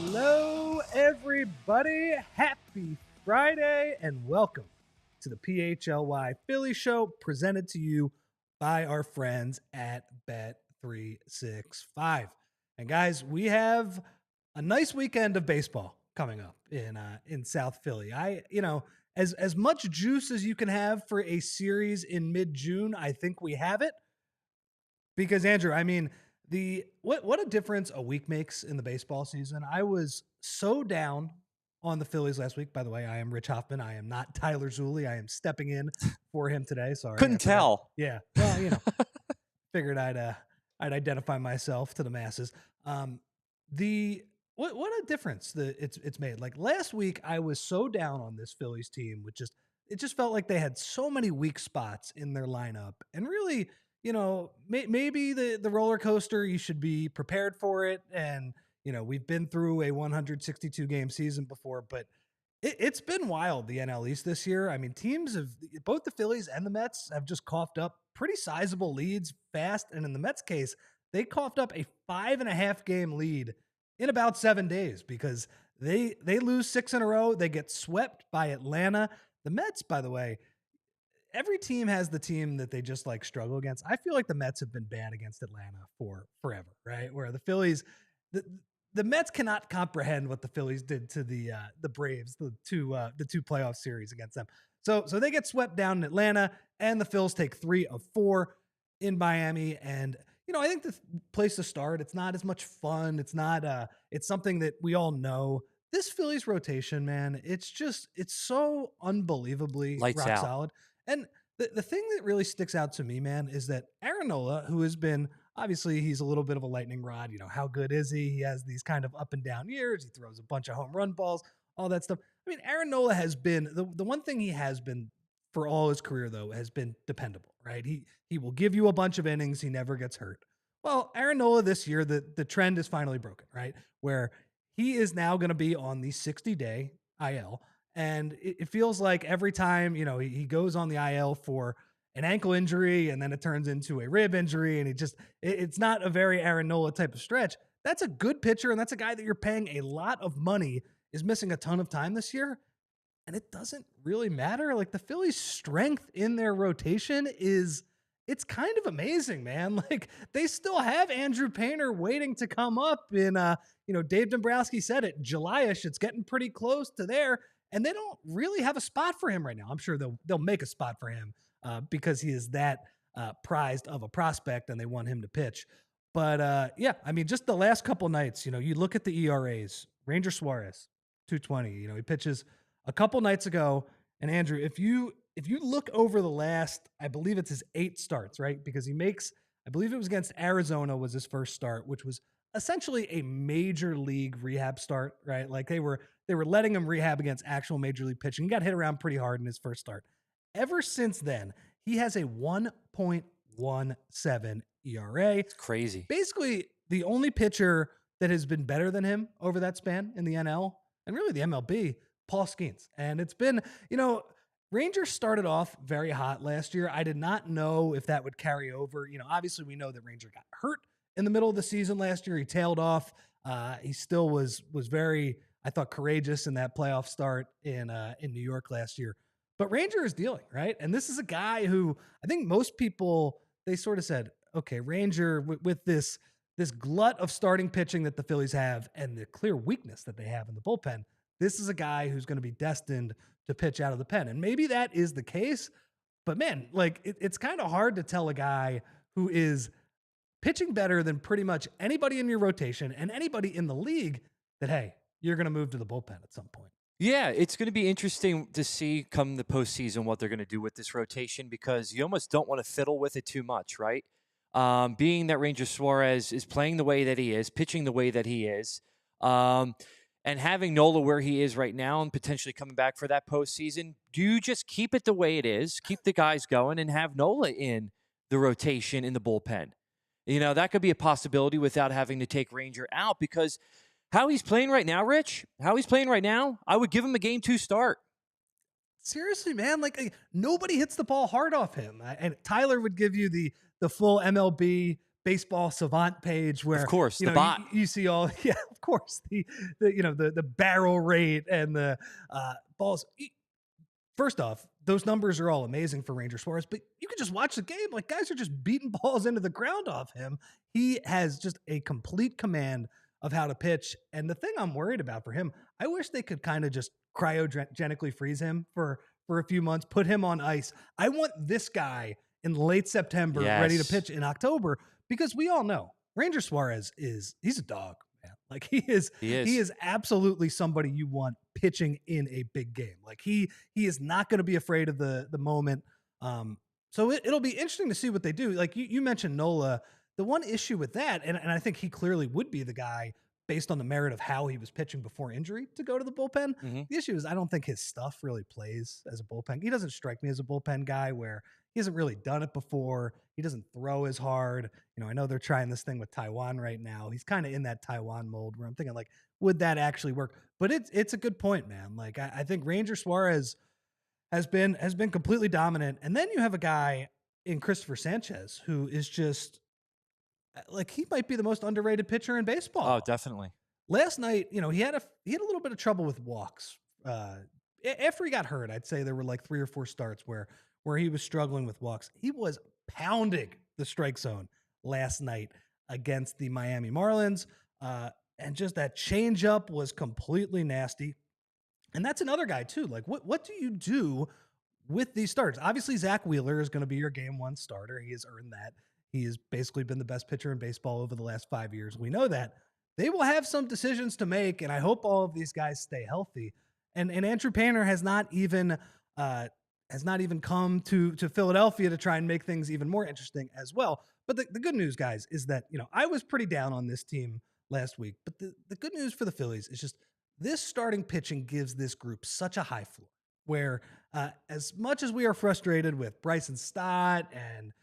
Hello, everybody. Happy Friday, and welcome to the PHLY Phillies Show, presented to you by our friends at Bet365. And guys, we have a nice weekend of baseball coming up in South Philly. As much juice as you can have for a series in mid-June, I think we have it. Because Andrew, I mean, what a difference a week makes in the baseball season. I was so down on the Phillies last week. By the way, I am Rich Hoffman. I am not Tyler Zulli. I am stepping in for him today. Sorry. Couldn't tell. Yeah. Well, figured I'd identify myself to the masses. What a difference that it's made. Like last week, I was so down on this Phillies team, it just felt like they had so many weak spots in their lineup, and really, maybe the roller coaster, you should be prepared for it. And, we've been through a 162 game season before, but it's been wild, the NL East this year. I mean, both the Phillies and the Mets have just coughed up pretty sizable leads fast. And in the Mets case, they coughed up a 5.5 game lead in about 7 days because they lose 6 in a row. They get swept by Atlanta. The Mets, by the way, every team has the team that they just like struggle against. I feel like the Mets have been bad against Atlanta for forever, right? Where the Phillies, the Mets cannot comprehend what the Phillies did to the Braves, the two playoff series against them. So they get swept down in Atlanta, and the Phils take 3 of 4 in Miami. And I think the place to start, it's not as much fun. It's not it's something that we all know. This Phillies rotation, man, it's so unbelievably Lights rock out. solid. And the thing that really sticks out to me, man, is that Aaron Nola, who has been, obviously he's a little bit of a lightning rod. How good is he? He has these kind of up and down years. He throws a bunch of home run balls, all that stuff. I mean, Aaron Nola has been, the one thing he has been for all his career, though, has been dependable, right? He will give you a bunch of innings. He never gets hurt. Well, Aaron Nola this year, the trend is finally broken, right? Where he is now going to be on the 60-day IL. And it feels like every time, he goes on the IL for an ankle injury and then it turns into a rib injury, and it's not a very Aaron Nola type of stretch. That's a good pitcher, and that's a guy that you're paying a lot of money, is missing a ton of time this year. And it doesn't really matter. Like the Phillies' strength in their rotation it's kind of amazing, man. Like they still have Andrew Painter waiting to come up in, Dave Dombrowski said it, July-ish. It's getting pretty close to there. And they don't really have a spot for him right now. I'm sure they'll make a spot for him because he is that prized of a prospect, and they want him to pitch. But yeah, I mean, just the last couple nights, you look at the ERAs. Ranger Suarez, 220. He pitches a couple nights ago. And Andrew, if you look over the last, I believe it's his 8 starts, right? Because he makes, I believe it was against Arizona was his first start, which was essentially a major league rehab start, right? Like they were letting him rehab against actual major league pitching. He got hit around pretty hard in his first start. Ever since then, he has a 1.17 ERA. It's crazy. Basically, the only pitcher that has been better than him over that span in the NL and really the MLB, Paul Skeens. And it's been, Rangers started off very hot last year. I did not know if that would carry over. Obviously we know that Ranger got hurt in the middle of the season last year. He tailed off. He still was very, I thought, courageous in that playoff start in New York last year. But Ranger is dealing, right? And this is a guy who I think most people, they sort of said, okay, Ranger with this glut of starting pitching that the Phillies have and the clear weakness that they have in the bullpen, this is a guy who's going to be destined to pitch out of the pen. And maybe that is the case, but man, like it's kind of hard to tell a guy who is pitching better than pretty much anybody in your rotation and anybody in the league that, hey, you're going to move to the bullpen at some point. Yeah, it's going to be interesting to see come the postseason what they're going to do with this rotation, because you almost don't want to fiddle with it too much, right? Being that Ranger Suarez is playing the way that he is, pitching the way that he is, and having Nola where he is right now and potentially coming back for that postseason, do you just keep it the way it is, keep the guys going, and have Nola in the rotation in the bullpen? That could be a possibility without having to take Ranger out, because how he's playing right now, Rich, I would give him a Game 2 start. Seriously, man, like nobody hits the ball hard off him. And Tyler would give you the full MLB baseball savant page Of where, course, you the know, bot. you see all, yeah, of course, the barrel rate and the balls. First off, those numbers are all amazing for Ranger Suarez, but you can just watch the game. Like, guys are just beating balls into the ground off him. He has just a complete command of how to pitch. And the thing I'm worried about for him, I wish they could kind of just cryogenically freeze him for a few months, put him on ice. I want this guy in late September ready to Yes. pitch in October, because we all know Ranger Suarez he's a dog, man. Like, He he is. is absolutely somebody you want pitching in a big game. Like, he is not going to be afraid of the moment. So it'll be interesting to see what they do. Like, you mentioned Nola. The one issue with that, and I think he clearly would be the guy based on the merit of how he was pitching before injury to go to the bullpen. Mhm. The issue is I don't think his stuff really plays as a bullpen. He doesn't strike me as a bullpen guy where he hasn't really done it before. He doesn't throw as hard. You know, I know they're trying this thing with Taiwan right now. He's kind of in that Taiwan mold where I'm thinking, like, would that actually work? But it's a good point, man. Like, I think Ranger Suarez has been completely dominant. And then you have a guy in Cristopher Sanchez who is just like, he might be the most underrated pitcher in Oh, baseball. definitely. Last night, you know, he had a little bit of trouble with walks. After he got hurt, I'd say there were like 3 or 4 starts where he was struggling with walks. He was pounding the strike zone last night against the Miami Marlins, and just that changeup was completely nasty. And that's another guy too. Like, what do you do with these starts? Obviously, Zach Wheeler is going to be your game one starter. He has earned that. He has basically been the best pitcher in baseball over the last 5 years. We know that. They will have some decisions to make, and I hope all of these guys stay healthy. And Andrew Painter has not even come to Philadelphia to try and make things even more interesting as well. But the good news, guys, is that, you know, I was pretty down on this team last week. But the good news for the Phillies is just this starting pitching gives this group such a high floor where, as much as we are frustrated with Bryson Stott and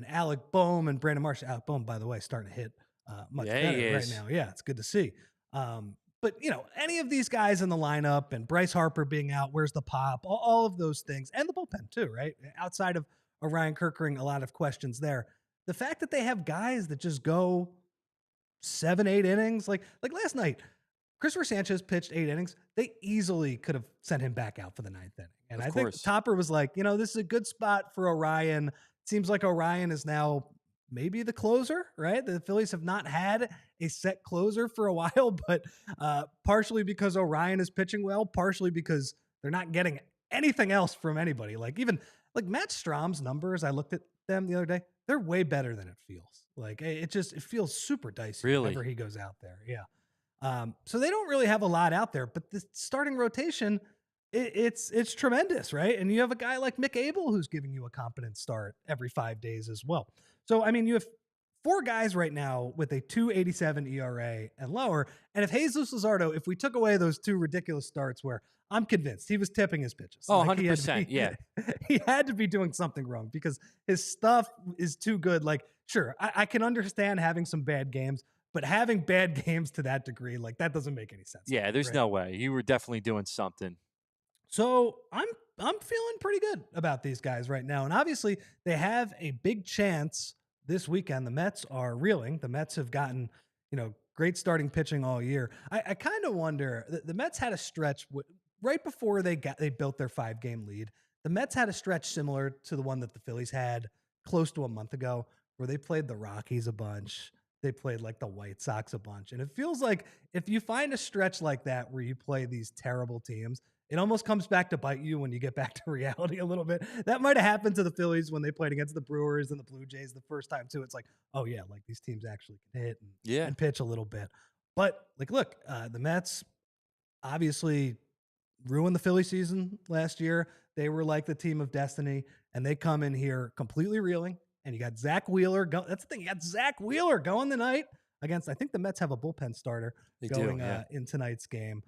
Alec Boehm and Brandon Marsh. Alec Boehm, by the way, starting to hit much Yeah, he better right is. now. Yeah, it's good to see. But, you know, any of these guys in the lineup and Bryce Harper being out, where's the pop? All of those things, and the bullpen too, right? Outside of Orion Kerkering, a lot of questions there. The fact that they have guys that just go 7, 8 innings, like last night, Christopher Sanchez pitched 8 innings. They easily could have sent him back out for the 9th inning. And Of I think course. Topper was like, you know, this is a good spot for Orion. Seems like Orion is now maybe the closer, right? The Phillies have not had a set closer for a while, but partially because Orion is pitching well, partially because they're not getting anything else from anybody. Like, even like Matt Strom's numbers, I looked at them the other day. They're way better than it feels. Like, it feels super dicey whenever Really. he goes out there. Yeah. So they don't really have a lot out there, but the starting rotation, it's tremendous, right? And you have a guy like Mick Abel who's giving you a competent start every 5 days as well. So, I mean, you have 4 guys right now with a 2.87 ERA and lower. And if Jesus Luzardo, if we took away those 2 ridiculous starts where I'm convinced he was tipping his pitches, Oh, like, he had to 100%. be, Yeah. he had to be doing something wrong because his stuff is too good. Like, sure, I can understand having some bad games, but having bad games to that degree, like, that doesn't make any sense to Yeah, me, there's right? no way. You were definitely doing something. So I'm feeling pretty good about these guys right now. And obviously they have a big chance this weekend. The Mets are reeling. The Mets have gotten, you know, great starting pitching all year. I kind of wonder, the Mets had a stretch right before they built their 5 game lead. The Mets had a stretch similar to the one that the Phillies had close to a month ago, where they played the Rockies a bunch. They played like the White Sox a bunch. And it feels like if you find a stretch like that where you play these terrible teams, it almost comes back to bite you when you get back to reality a little bit. That might have happened to the Phillies when they played against the Brewers and the Blue Jays the first time too. It's like, oh yeah, like, these teams actually can hit Yeah. and pitch a little bit. But, like, look, the Mets obviously ruined the Philly season last year. They were like the team of destiny, and they come in here completely reeling. And you got Zach Wheeler. That's the thing. You got Zach Wheeler going tonight against, I think the Mets have a bullpen starter They do. going Yeah. in tonight's game.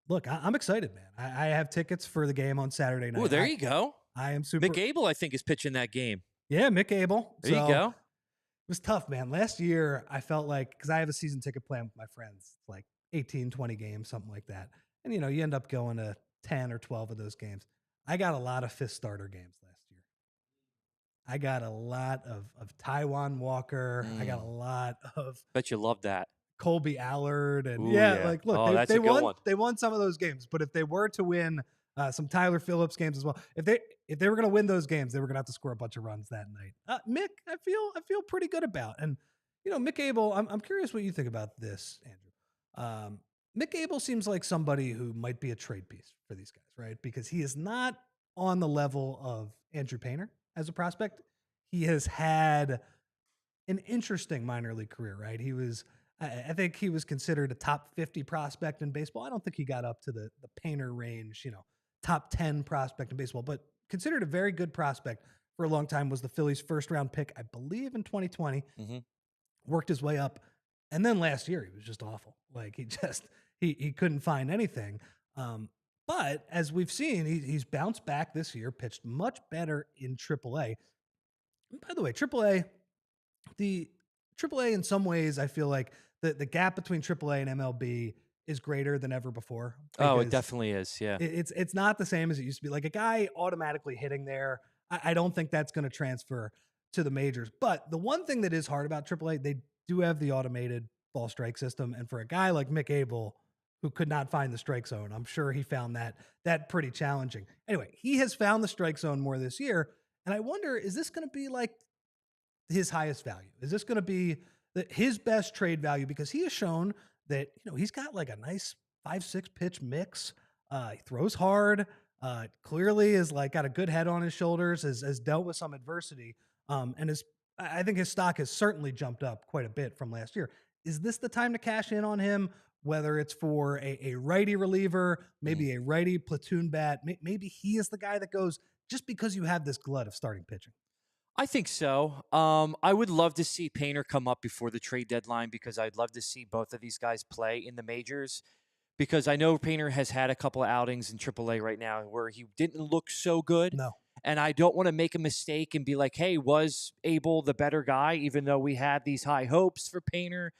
Look, I'm excited, man. I have tickets for the game on Saturday Oh, night. there you go. I am Mick super. Abel, I think, is pitching that game. Yeah, Mick Abel. There you So go. it was tough, man. Last year, I felt like, because I have a season ticket plan with my friends, it's like 18, 20 games, something like that. And, you know, you end up going to 10 or 12 of those games. I got a lot of fifth starter games last year. I got a lot of Taiwan Walker. I got a Mm, lot of bet you love that. Colby Allard, and Ooh, yeah, yeah. like look, Oh, they that's they a good won one. they won some of those games, but if they were to win some Tyler Phillips games as well, if they were going to win those games, they were going to have to score a bunch of runs that night. Mick, I feel pretty good about, and Mick Abel. I'm curious what you think about this, Andrew. Mick Abel seems like somebody who might be a trade piece for these guys, right? Because he is not on the level of Andrew Painter as a prospect. He has had an interesting minor league career, right? I think he was considered a top 50 prospect in baseball. I don't think he got up to the Painter range, top 10 prospect in baseball, but considered a very good prospect for a long time. Was the Phillies' first round pick, I believe, in 2020. Hmm. Worked his way up, and then last year he was just awful. Like he couldn't find anything. Um, but as we've seen, he's bounced back this year, pitched much better in AAA. By the way, the AAA in some ways, I feel like the gap between AAA and MLB is greater than ever before Oh, it because definitely is. Yeah. it's not the same as it used to be. Like a guy automatically hitting there, I don't think that's going to transfer to the majors. But the one thing that is hard about AAA, they do have the automated ball strike system, and for a guy like Mick Abel who could not find the strike zone, I'm sure he found that pretty challenging. Anyway, he has found the strike zone more this year, and I wonder, is this going to be like his highest value? Is this going to be his best trade value? Because he has shown that he's got like a nice 5-6 pitch mix. He throws hard. Clearly is like got a good head on his shoulders. Has dealt with some adversity. And I think his stock has certainly jumped up quite a bit from last year. Is this the time to cash in on him? Whether it's for a righty reliever, Mm. maybe a righty platoon bat, maybe he is the guy that goes just because you have this glut of starting pitching. I think so. I would love to see Painter come up before the trade deadline because I'd love to see both of these guys play in the majors. Because I know Painter has had a couple of outings in AAA right now where he didn't look so good. No. And I don't want to make a mistake and be like, hey, was Abel the better guy, even though we had these high hopes for Painter?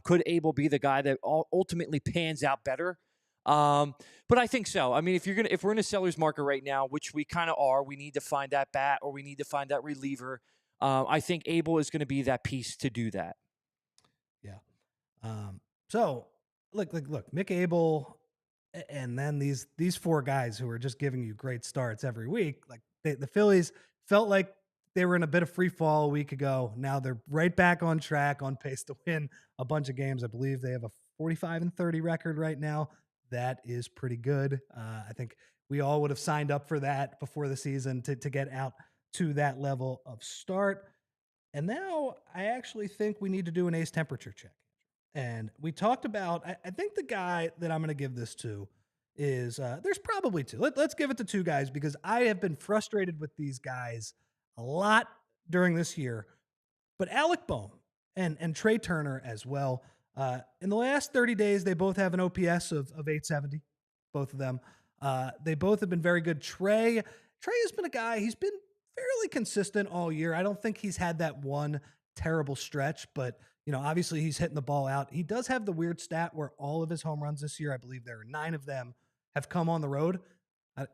Could Abel be the guy that ultimately pans out better? But I think so. I mean, if we're in a seller's market right now, which we kind of are, we need to find that bat or we need to find that reliever. I think Abel is going to be that piece to do that. Yeah. So look, Mick Abel, and then these four guys who are just giving you great starts every week. Like the Phillies felt like they were in a bit of free fall a week ago. Now they're right back on track, on pace to win a bunch of games. I believe they have a 45-30 record right now. That is pretty good. I think we all would have signed up for that before the season to get out to that level of start. And now I actually think we need to do an ace temperature check. And we talked about, I think the guy that I'm going to give this to is, there's probably two. Let's give it to two guys because I have been frustrated with these guys a lot during this year. But Alec Bohm and Trey Turner as well. In the last 30 days, they both have an OPS of 870, both of them. They both have been very good. Trey has been a guy, he's been fairly consistent all year. I don't think he's had that one terrible stretch, but obviously he's hitting the ball out. He does have the weird stat where all of his home runs this year, I believe there are 9 of them, have come on the road.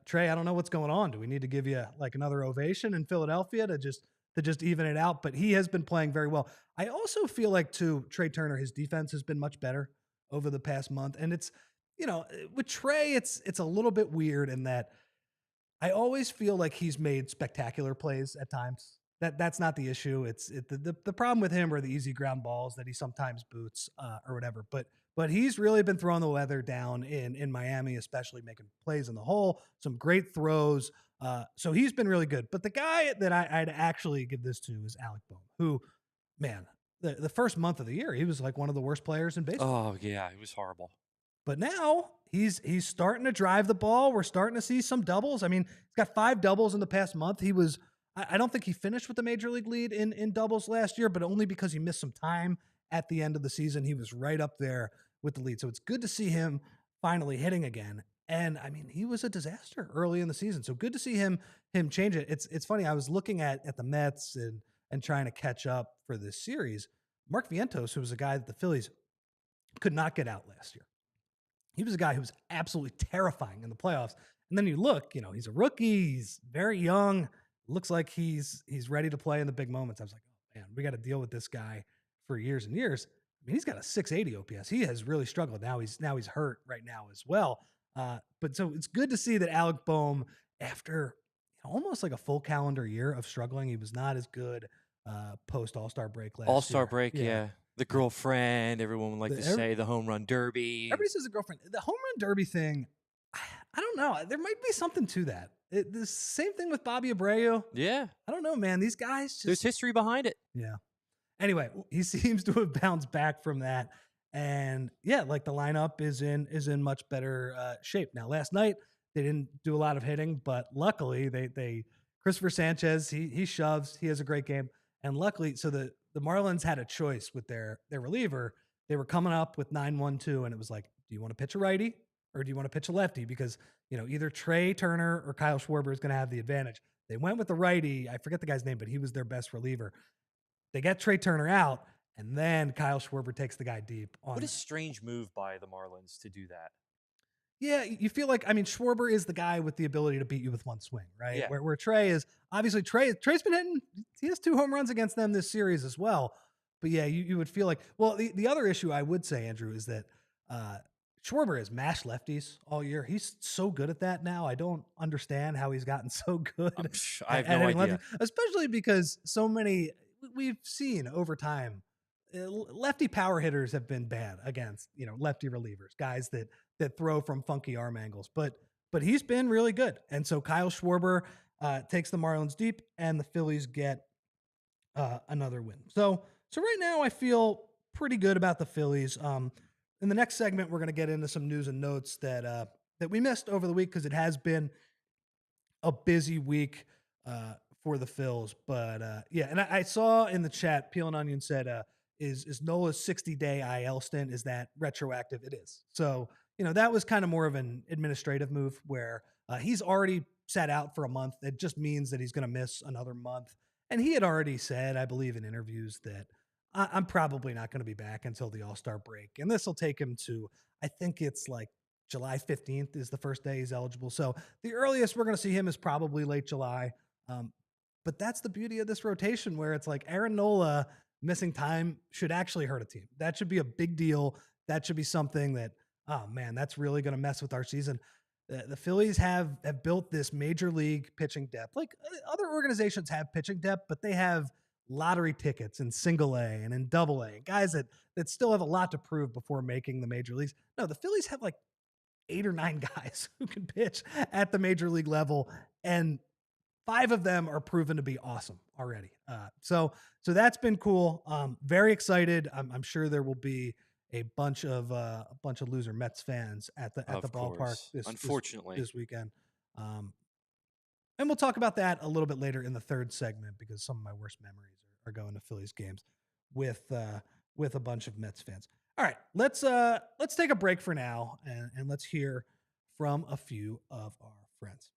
Trey, I don't know what's going on. Do we need to give you like another ovation in Philadelphia to just even it out? But he has been playing very well. I also feel like too, Trey Turner, his defense has been much better over the past month. And it's, with Trey, it's a little bit weird in that I always feel like he's made spectacular plays at times. That's not the issue. The problem with him are the easy ground balls that he sometimes boots or whatever. But he's really been throwing the weather down in Miami, especially making plays in the hole, some great throws. So he's been really good. But the guy that I'd actually give this to is Alec Bohm, who, man, the first month of the year, he was like one of the worst players in baseball. Oh, yeah, it was horrible. But now he's starting to drive the ball. We're starting to see some doubles. I mean, he's got 5 doubles in the past month. I don't think he finished with the major league lead in doubles last year, but only because he missed some time at the end of the season. He was right up there with the lead. So it's good to see him finally hitting again. And I mean, he was a disaster early in the season. So good to see him change it. It's funny. I was looking at the Mets and trying to catch up for this series. Mark Vientos, who was a guy that the Phillies could not get out last year. He was a guy who was absolutely terrifying in the playoffs. And then you look, he's a rookie. He's very young, looks like he's ready to play in the big moments. I was like, oh man, we got to deal with this guy for years and years. I mean, he's got a 680 OPS. He has really struggled. Now he's hurt right now as well. But so it's good to see that Alec Bohm, after almost like a full calendar year of struggling, he was not as good post All-Star break last year. All-Star break, yeah. The girlfriend, everyone would like to say the home run derby. Everybody says the girlfriend. The home run derby thing, I don't know. There might be something to that. The same thing with Bobby Abreu. Yeah. I don't know, man. These guys just... There's history behind it. Yeah. Anyway, he seems to have bounced back from that. And yeah, like the lineup is in much better shape. Now, last night, they didn't do a lot of hitting, but luckily they Cristopher Sanchez, he shoves. He has a great game. And luckily, so the Marlins had a choice with their reliever. They were coming up with 9-1-2, and it was like, do you want to pitch a righty or do you want to pitch a lefty? Because, either Trey Turner or Kyle Schwarber is going to have the advantage. They went with the righty. I forget the guy's name, but he was their best reliever. They get Trey Turner out, and then Kyle Schwarber takes the guy deep. What a strange move by the Marlins to do that. Yeah, you feel like, Schwarber is the guy with the ability to beat you with one swing, right? Yeah. Where Trey is, obviously Trey's been hitting, he has 2 home runs against them this series as well. But yeah, you would feel like, well, the other issue I would say, Andrew, is that Schwarber has mashed lefties all year. He's so good at that now. I don't understand how he's gotten so good. I have no idea. Especially because so many, we've seen over time, lefty power hitters have been bad against, lefty relievers, guys that throw from funky arm angles. But he's been really good. And so Kyle Schwarber takes the Marlins deep, and the Phillies get another win. So right now I feel pretty good about the Phillies. In the next segment, we're going to get into some news and notes that we missed over the week because it has been a busy week for the Phils. But yeah, and I saw in the chat, Peel and Onion said, is Nola's 60-day IL stint, is that retroactive? It is. So, that was kind of more of an administrative move where he's already sat out for a month. It just means that he's going to miss another month. And he had already said, I believe in interviews, that I'm probably not going to be back until the All-Star break. And this will take him to, I think it's like July 15th is the first day he's eligible. So the earliest we're going to see him is probably late July. But that's the beauty of this rotation, where it's like Aaron Nola missing time should actually hurt a team. That should be a big deal. That should be something that, oh man, that's really going to mess with our season. The Phillies have built this major league pitching depth. Like other organizations have pitching depth, but they have lottery tickets in single A and in double A, guys that still have a lot to prove before making the major leagues. No, the Phillies have like 8 or 9 guys who can pitch at the major league level, and 5 of them are proven to be awesome already. So that's been cool. Very excited. I'm sure there will be a bunch of loser Mets fans at the ballpark this weekend. And we'll talk about that a little bit later in the third segment, because some of my worst memories are going to Phillies games with a bunch of Mets fans. All right, let's take a break for now, and let's hear from a few of our friends.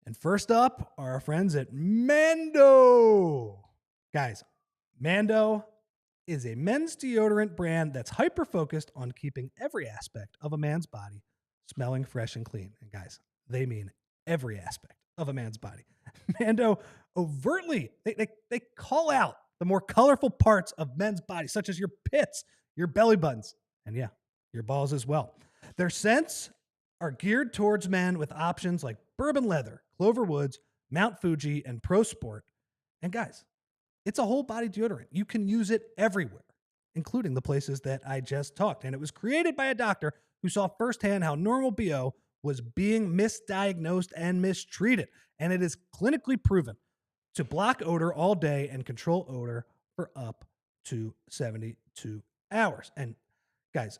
And first up are our friends at Mando. Guys, Mando is a men's deodorant brand that's hyper-focused on keeping every aspect of a man's body smelling fresh and clean. And guys, they mean every aspect of a man's body. Mando overtly, they call out the more colorful parts of men's bodies, such as your pits, your belly buttons, and yeah, your balls as well. Their scents are geared towards men with options like Bourbon Leather, Clover Woods, Mount Fuji, and Pro Sport. And guys, it's a whole body deodorant. You can use it everywhere, including the places that I just talked. And it was created by a doctor who saw firsthand how normal BO was being misdiagnosed and mistreated. And it is clinically proven to block odor all day and control odor for up to 72 hours. And guys,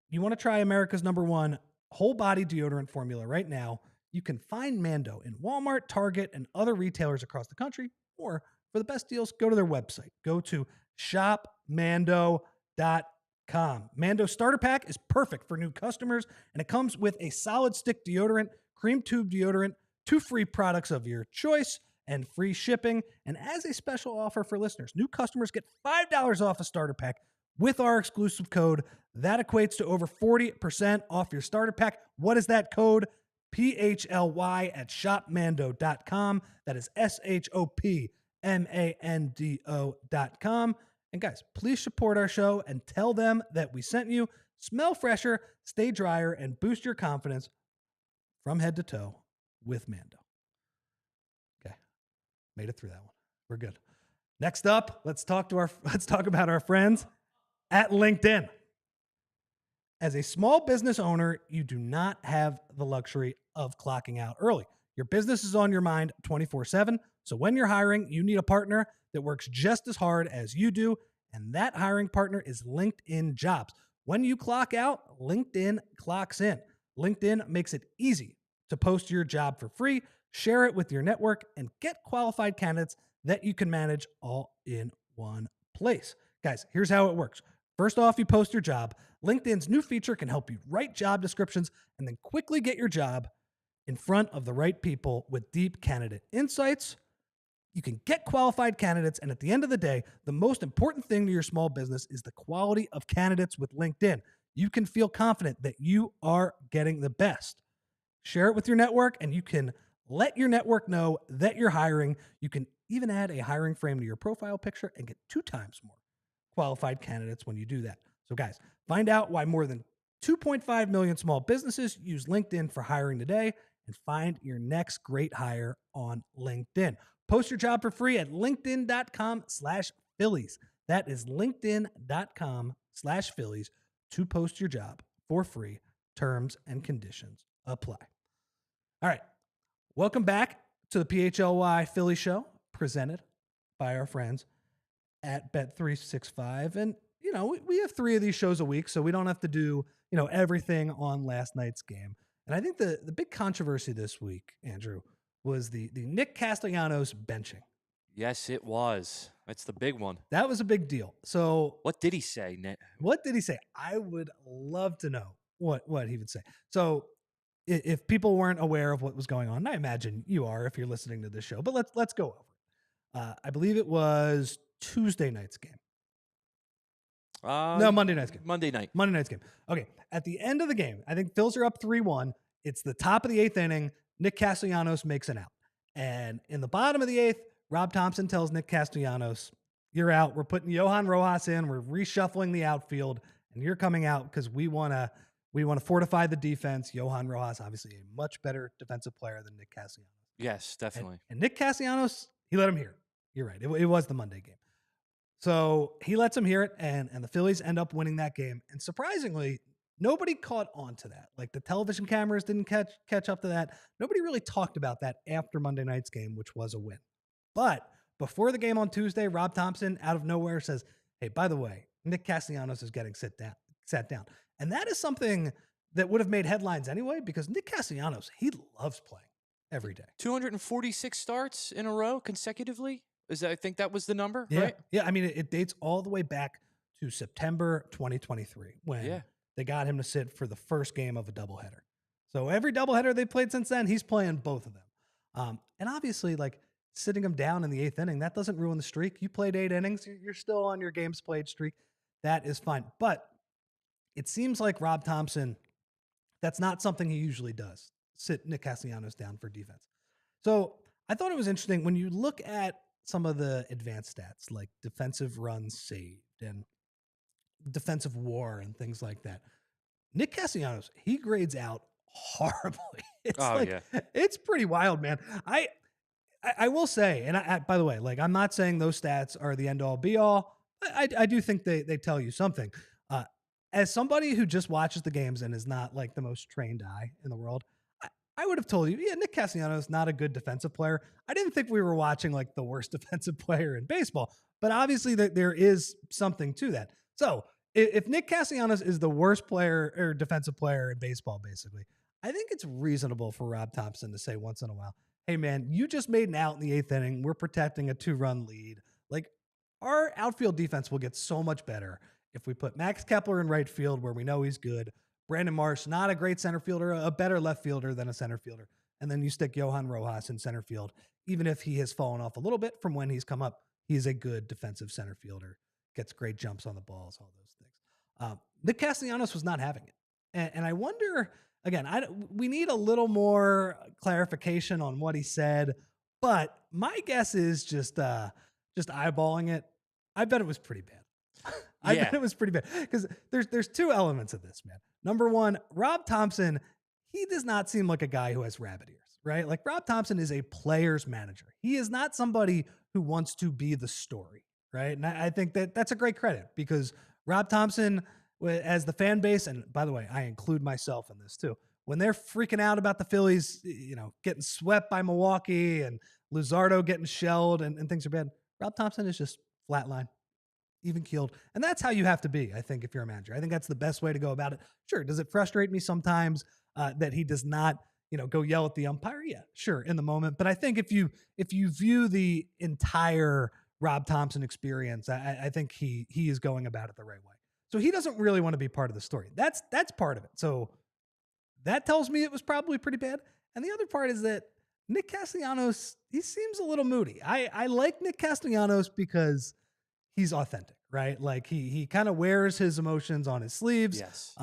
you want to try America's #1 whole body deodorant formula right now? You can find Mando in Walmart, Target, and other retailers across the country. Or for the best deals, go to their website. Go to shopmando.com. Mando Starter Pack is perfect for new customers, and it comes with a solid stick deodorant, cream tube deodorant, 2 free products of your choice, and free shipping. And as a special offer for listeners, new customers get $5 off a starter pack with our exclusive code. That equates to over 40% off your starter pack. What is that code? PHLY at shopmando.com. That is SHOPMANDO.com. And guys, please support our show and tell them that we sent you. Smell fresher, stay drier, and boost your confidence from head to toe with Mando. Okay, made it through that one. We're good. Next up, let's talk about our friends at LinkedIn. As a small business owner, you do not have the luxury of clocking out early. Your business is on your mind 24/7. So when you're hiring, you need a partner that works just as hard as you do. And that hiring partner is LinkedIn Jobs. When you clock out, LinkedIn clocks in. LinkedIn makes it easy to post your job for free, share it with your network, and get qualified candidates that you can manage all in one place. Guys, here's how it works. First off, you post your job. LinkedIn's new feature can help you write job descriptions and then quickly get your job in front of the right people with deep candidate insights. You can get qualified candidates, and at the end of the day, the most important thing to your small business is the quality of candidates with LinkedIn. You can feel confident that you are getting the best. Share it with your network, and you can let your network know that you're hiring. You can even add a hiring frame to your profile picture and get 2 times more qualified candidates when you do that. So guys, find out why more than 2.5 million small businesses use LinkedIn for hiring today and find your next great hire on LinkedIn. Post your job for free at linkedin.com/Phillies. That is linkedin.com/Phillies to post your job for free. Terms and conditions apply. All right. Welcome back to the PHLY Phillies Show, presented by our friends at Bet365. And, we have 3 of these shows a week, so we don't have to do, everything on last night's game. And I think the big controversy this week, Andrew, was the Nick Castellanos benching. Yes, it was. That's the big one. That was a big deal. So what did he say, Nick? What did he say? I would love to know what he would say. So if people weren't aware of what was going on, and I imagine you are if you're listening to this show, but let's go over it. I believe it was Tuesday night's game. No, Monday night's game. Monday night's game. Okay. At the end of the game, I think Phils are up 3-1. It's the top of the 8th inning. Nick Castellanos makes an out. And in the bottom of the 8th, Rob Thompson tells Nick Castellanos, "You're out. We're putting Johan Rojas in. We're reshuffling the outfield, and you're coming out because we want to fortify the defense." Johan Rojas, obviously a much better defensive player than Nick Castellanos. Yes, definitely. And Nick Castellanos, he let him hear it. You're right. It was the Monday game. So he lets him hear it, and the Phillies end up winning that game. And surprisingly, nobody caught on to that. Like the television cameras didn't catch up to that. Nobody really talked about that after Monday night's game, which was a win. But before the game on Tuesday, Rob Thompson out of nowhere says, "Hey, by the way, Nick Castellanos is getting sat down." And that is something that would have made headlines anyway, because Nick Castellanos, he loves playing every day. 246 starts in a row consecutively. I think that was the number, yeah. right? Yeah, I mean, it dates all the way back to September 2023 when they got him to sit for the first game of a doubleheader. So every doubleheader they played since then, he's playing both of them. And obviously, like sitting him down in the 8th inning, that doesn't ruin the streak. You played 8 innings, you're still on your games played streak. That is fine. But it seems like Rob Thompson, that's not something he usually does, sit Nick Castellanos down for defense. So I thought it was interesting when you look at some of the advanced stats like defensive runs saved and defensive WAR and things like that. Nick Castellanos, he grades out horribly. It's pretty wild, man. I will say, and I by the way, like I'm not saying those stats are the end all be all. I do think they tell you something. As somebody who just watches the games and is not like the most trained eye in the world, I would have told you, yeah, Nick Castellanos is not a good defensive player. I didn't think we were watching like the worst defensive player in baseball, but obviously there is something to that. So if Nick Castellanos is the worst player or defensive player in baseball, basically, I think it's reasonable for Rob Thompson to say once in a while, "Hey man, you just made an out in the 8th inning. We're protecting a 2-run lead. Like our outfield defense will get so much better if we put Max Kepler in right field where we know he's good. Brandon Marsh, not a great center fielder, a better left fielder than a center fielder. And then you stick Johan Rojas in center field. Even if he has fallen off a little bit from when he's come up, he's a good defensive center fielder, gets great jumps on the balls, all those things." Nick Castellanos was not having it. And I wonder again. We need a little more clarification on what he said, but my guess is just eyeballing it. I bet it was pretty bad. I bet Yeah. it was pretty bad because there's two elements of this, man. Number one, Rob Thompson, he does not seem like a guy who has rabbit ears, right? Like Rob Thompson is a player's manager. He is not somebody who wants to be the story, right? And I think that that's a great credit because Rob Thompson, as the fan base, and by the way, I include myself in this too. When they're freaking out about the Phillies, getting swept by Milwaukee and Luzardo getting shelled and things are bad, Rob Thompson is just flatline, even keeled. And that's how you have to be, I think, if you're a manager. I think that's the best way to go about it. Sure, does it frustrate me sometimes that he does not, go yell at the umpire? Yeah, sure, in the moment. But I think if you view the entire Rob Thompson experience, I think he is going about it the right way. So he doesn't really want to be part of the story. That's part of it. So that tells me it was probably pretty bad. And the other part is that Nick Castellanos, he seems a little moody. I like Nick Castellanos because he's authentic, right? Like he kind of wears his emotions on his sleeves. Yes.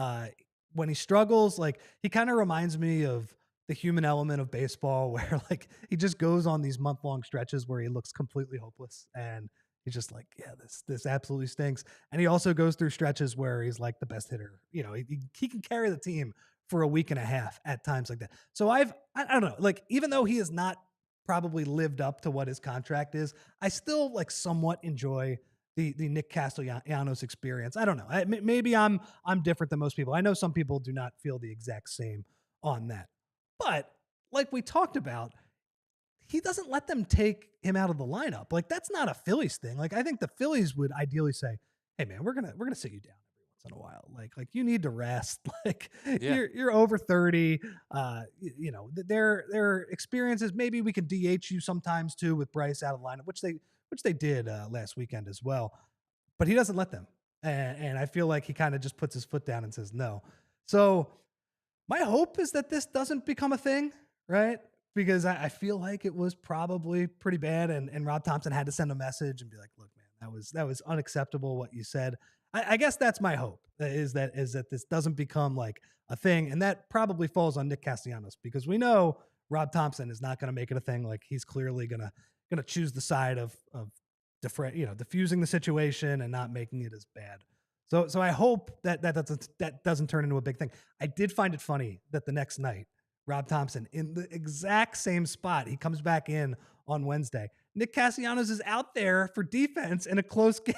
When he struggles, like he kind of reminds me of the human element of baseball, where like he just goes on these month-long stretches where he looks completely hopeless, and he's just like, yeah, this absolutely stinks. And he also goes through stretches where he's like the best hitter. He can carry the team for a week and a half at times like that. So I don't know, like even though he has not probably lived up to what his contract is, I still like somewhat enjoy the Nick Castellanos experience. I don't know. Maybe I'm different than most people. I know some people do not feel the exact same on that. But like we talked about, he doesn't let them take him out of the lineup. Like that's not a Phillies thing. Like I think the Phillies would ideally say, "Hey man, we're gonna sit you down every once in a while. Like you need to rest. Like Yeah. you're over 30. Their experiences. Maybe we can DH you sometimes too with Bryce out of the lineup, which they did last weekend as well. But he doesn't let them, and I feel like he kind of just puts his foot down and says no. So my hope is that this doesn't become a thing, right? Because I feel like it was probably pretty bad, and Rob Thompson had to send a message and be like, "Look, man, that was unacceptable what you said." I guess that's my hope is that this doesn't become like a thing, and that probably falls on Nick Castellanos because we know Rob Thompson is not going to make it a thing. Like he's clearly gonna choose the side of diffusing the situation and not making it as bad. So I hope that doesn't turn into a big thing. I did find it funny that the next night, Rob Thompson in the exact same spot, he comes back in on Wednesday. Nick Castellanos is out there for defense in a close game.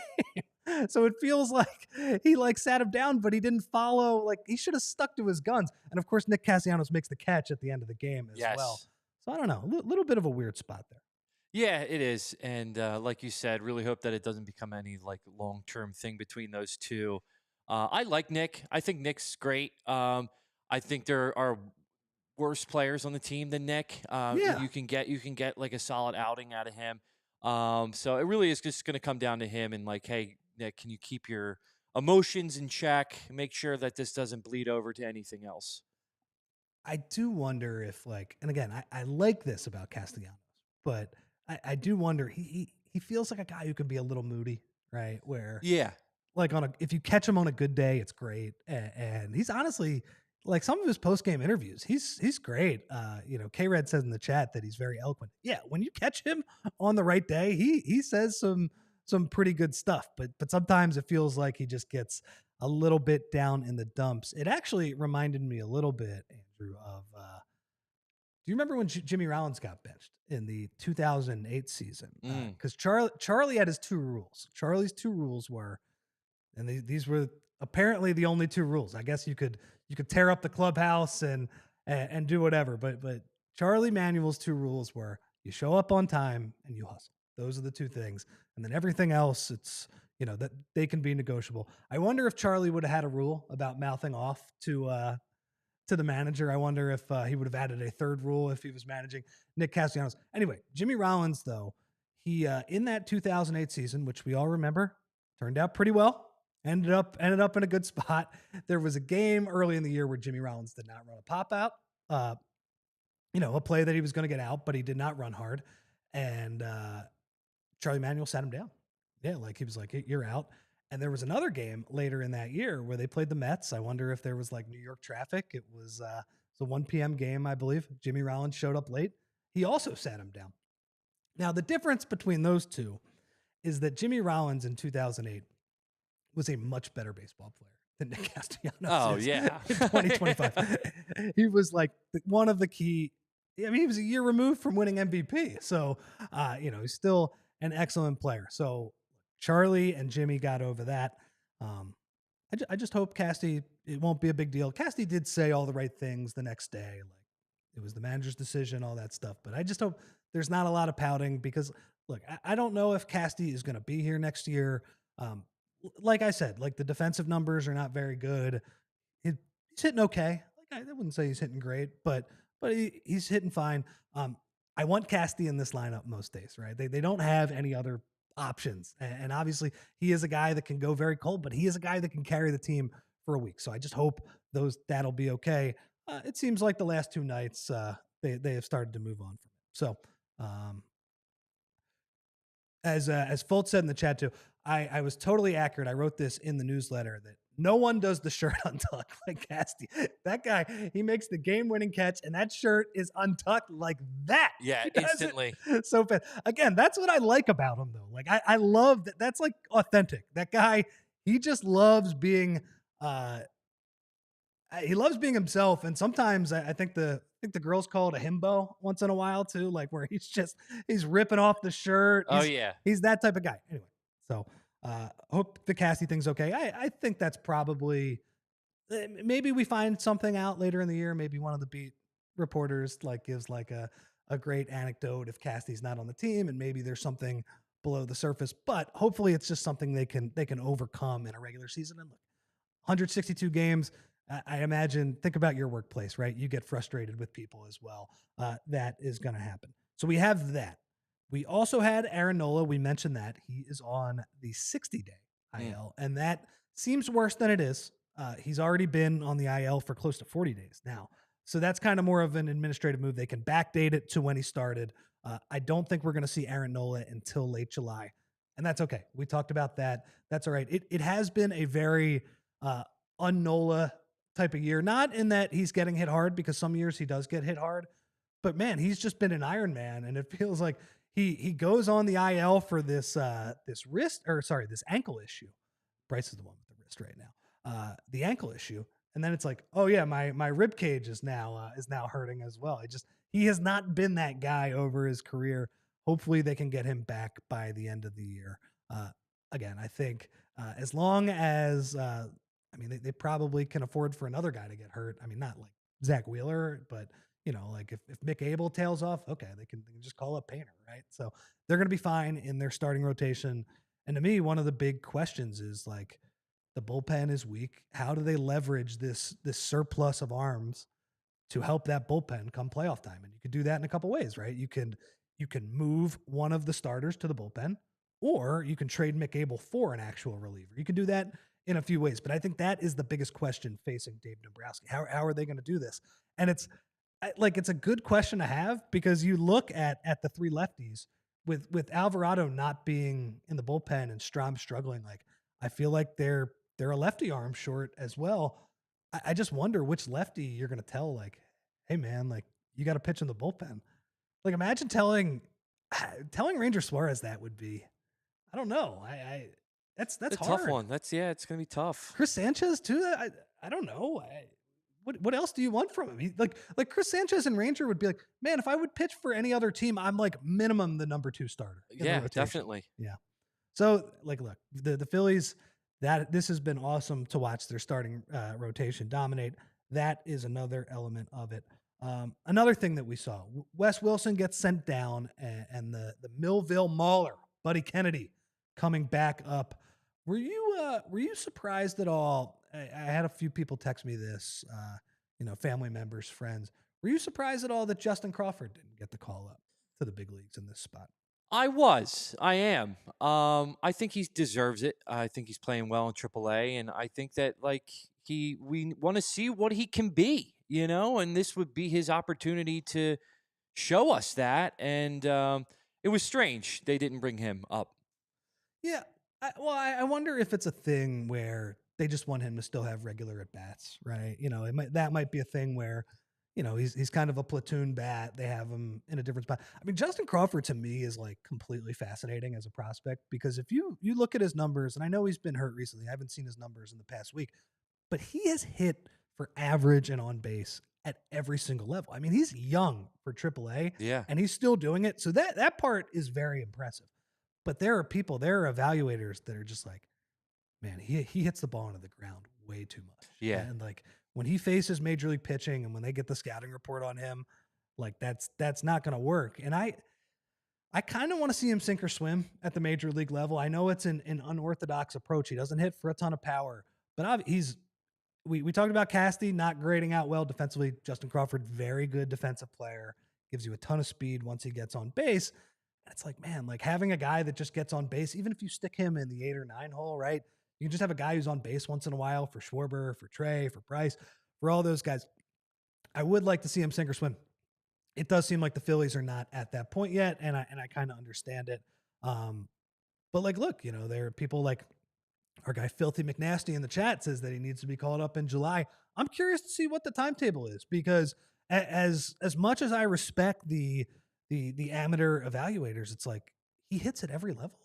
So it feels like he like sat him down, but he didn't follow. Like he should have stuck to his guns. And of course, Nick Castellanos makes the catch at the end of the game as well. Yes. So I don't know, little bit of a weird spot there. Yeah, it is. And like you said, really hope that it doesn't become any like long term thing between those two. I like Nick. I think Nick's great. I think there are worse players on the team than Nick. Yeah. You can get like a solid outing out of him. So it really is just going to come down to him and like, hey, Nick, can you keep your emotions in check? Make sure that this doesn't bleed over to anything else. I do wonder if like, and again, I like this about Castellanos, but I do wonder he feels like a guy who can be a little moody, right? Where Yeah. like if you catch him on a good day, it's great, and he's honestly like some of his post game interviews, he's great. K Red says in the chat that he's very eloquent. Yeah, when you catch him on the right day, he says some pretty good stuff, but sometimes it feels like he just gets a little bit down in the dumps. It actually reminded me a little bit, Andrew, of do you remember when Jimmy Rollins got benched in the 2008 season? Mm. Because Charlie had his two rules. Charlie's two rules were, and these were apparently the only two rules. I guess you could tear up the clubhouse and do whatever, but Charlie Manuel's two rules were you show up on time and you hustle. Those are the two things, and then everything else it's that they can be negotiable. I wonder if Charlie would have had a rule about mouthing off to the manager. I wonder if he would have added a third rule if he was managing Nick Castellanos. Anyway, Jimmy Rollins, though, he in that 2008 season, which we all remember, turned out pretty well. Ended up in a good spot. There was a game early in the year where Jimmy Rollins did not run a pop out. A play that he was going to get out, but he did not run hard. And Charlie Manuel sat him down. Yeah, like he was like, "You're out." And there was another game later in that year where they played the Mets. I wonder if there was like New York traffic. It was a 1 p.m. game, I believe. Jimmy Rollins showed up late. He also sat him down. Now, the difference between those two is that Jimmy Rollins in 2008 was a much better baseball player than Nick Castellanos Oh is yeah. in 2025. He was like one of the key. I mean, he was a year removed from winning MVP. So, he's still an excellent player. So, Charlie and Jimmy got over that. Um, I just hope Casty, it won't be a big deal. Casty did say all the right things the next day. Like, it was the manager's decision, all that stuff. But I just hope there's not a lot of pouting because, look, I don't know if Casty is going to be here next year. Um, like I said, like the defensive numbers are not very good. He's hitting okay. Like I wouldn't say he's hitting great, but he's hitting fine. I want Casty in this lineup most days, right? They don't have any other options, and obviously he is a guy that can go very cold, but he is a guy that can carry the team for a week. So I just hope that'll be okay. It seems like the last two nights they have started to move on from it. So um, as Fultz said in the chat too, I was totally accurate. I wrote this in the newsletter that no one does the shirt untucked like Casty. That guy, he makes the game-winning catch, and that shirt is untucked like that. Yeah, He does instantly. it so fast. Again, that's what I like about him, though. Like I love that. That's like authentic. That guy, he just loves being. He loves being himself, and sometimes I think the girls call it a himbo once in a while too, like where he's ripping off the shirt. Oh yeah. He's that type of guy. Anyway, so hope the Cassie thing's okay. I think that's probably maybe we find something out later in the year. Maybe one of the beat reporters like gives like a great anecdote if Cassie's not on the team, and maybe there's something below the surface. But hopefully, it's just something they can overcome in a regular season. And look, 162 games. I imagine, think about your workplace, right? You get frustrated with people as well. That is going to happen. So we have that. We also had Aaron Nola. We mentioned that. He is on the 60-day IL, and that seems worse than it is. He's already been on the IL for close to 40 days now. So that's kind of more of an administrative move. They can backdate it to when he started. I don't think we're going to see Aaron Nola until late July, and that's okay. We talked about that. That's all right. It has been a very un-Nola type of year. Not in that he's getting hit hard, because some years he does get hit hard, but man, he's just been an Iron Man, and it feels like he goes on the IL for this this ankle issue. Bryce is the one with the wrist right now. The ankle issue, and then it's like, oh yeah, my rib cage is now hurting as well. He has not been that guy over his career. Hopefully they can get him back by the end of the year. Again, I think as long as I mean, they probably can afford for another guy to get hurt. I mean, not like Zach Wheeler, but like if Mick Abel tails off, okay, they can just call up Painter, right? So they're going to be fine in their starting rotation. And to me, one of the big questions is like, the bullpen is weak. How do they leverage this surplus of arms to help that bullpen come playoff time? And you could do that in a couple ways, right? You can move one of the starters to the bullpen, or you can trade Mick Abel for an actual reliever. You can do that in a few ways, but I think that is the biggest question facing Dave Dombrowski. How are they going to do this? And it's a good question to have, because you look at the three lefties with Alvarado not being in the bullpen and Strahm struggling. Like, I feel like they're a lefty arm short as well. I just wonder which lefty you're going to tell, like, hey man, like, you got to pitch in the bullpen. Like, imagine telling Ranger Suarez that would be, I don't know. That's It's a hard. tough one. It's gonna be tough. Chris Sanchez too. I don't know. What else do you want from him? He, like Chris Sanchez and Ranger would be like, man, if I would pitch for any other team, I'm like minimum the number 2 starter. Yeah, definitely. Yeah. So like, look, the Phillies, this has been awesome to watch their starting rotation dominate. That is another element of it. Another thing that we saw, Wes Wilson gets sent down, and the Millville Mauler, Buddy Kennedy, coming back up. Were you surprised at all? I had a few people text me this, family members, friends. Were you surprised at all that Justin Crawford didn't get the call up to the big leagues in this spot? I am. I think he deserves it. I think he's playing well in AAA, and I think that we want to see what he can be, and this would be his opportunity to show us that. And it was strange they didn't bring him up. Yeah, I wonder if it's a thing where they just want him to still have regular at bats, right? That might be a thing where, he's kind of a platoon bat. They have him in a different spot. I mean, Justin Crawford to me is like completely fascinating as a prospect because if you look at his numbers, and I know he's been hurt recently, I haven't seen his numbers in the past week, but he has hit for average and on base at every single level. I mean, he's young for AAA, Yeah. and he's still doing it. So that part is very impressive. But there are evaluators that are just like, man, he hits the ball into the ground way too much. Yeah. And like when he faces major league pitching and when they get the scouting report on him, like that's not going to work. And I kind of want to see him sink or swim at the major league level. I know it's an unorthodox approach. He doesn't hit for a ton of power, but we talked about Casty not grading out well defensively. Justin Crawford, very good defensive player, gives you a ton of speed once he gets on base. And it's like, man, like having a guy that just gets on base, even if you stick him in the 8 or 9 hole, right? You can just have a guy who's on base once in a while for Schwarber, for Trey, for Price, for all those guys. I would like to see him sink or swim. It does seem like the Phillies are not at that point yet, and I kind of understand it. But like, look, there are people like our guy Filthy McNasty in the chat says that he needs to be called up in July. I'm curious to see what the timetable is because as much as I respect the amateur evaluators, it's like he hits at every level.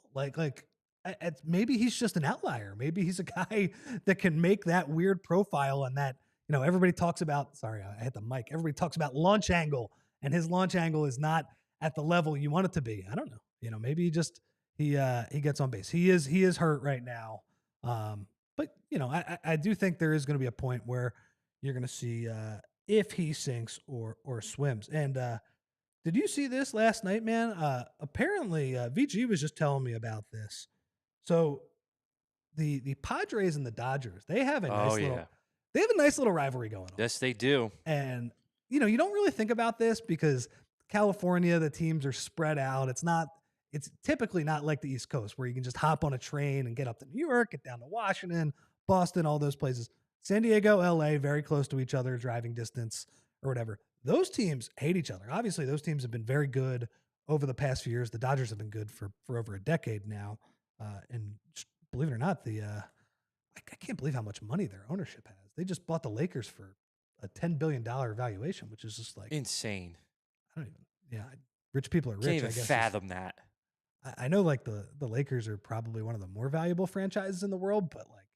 Maybe he's just an outlier. Maybe he's a guy that can make that weird profile and that everybody talks about. Sorry, I hit the mic. Everybody talks about launch angle, and his launch angle is not at the level you want it to be. I don't know. Maybe he gets on base. He is hurt right now. But I do think there is going to be a point where you're going to see if he sinks or swims. And did you see this last night, man? Apparently, VG was just telling me about this. So the Padres and the Dodgers, they have a nice little rivalry going on. Yes, they do. And you don't really think about this because California, the teams are spread out. It's typically not like the East Coast where you can just hop on a train and get up to New York, get down to Washington, Boston, all those places. San Diego, LA, very close to each other, driving distance or whatever. Those teams hate each other. Obviously, those teams have been very good over the past few years. The Dodgers have been good for over a decade now. And believe it or not, I can't believe how much money their ownership has. They just bought the Lakers for a $10 billion valuation, which is just like insane. I don't even, rich people are rich. Can't even fathom that. I know like the Lakers are probably one of the more valuable franchises in the world, but like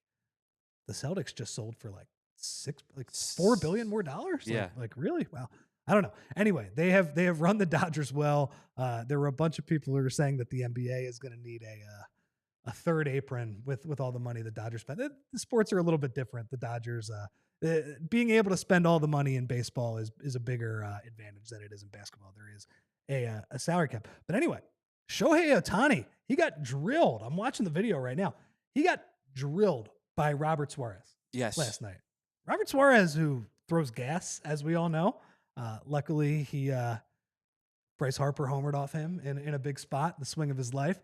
the Celtics just sold for like $4 billion more dollars. Yeah. Like really? Wow. I don't know. Anyway, they have run the Dodgers well. There were a bunch of people who were saying that the NBA is going to need a third apron with all the money the Dodgers spend. The sports are a little bit different. The Dodgers, being able to spend all the money in baseball is a bigger advantage than it is in basketball. There is a salary cap. But anyway, Shohei Ohtani, he got drilled. I'm watching the video right now. He got drilled by Robert Suarez last night. Robert Suarez, who throws gas, as we all know. Luckily, Bryce Harper homered off him in a big spot, the swing of his life.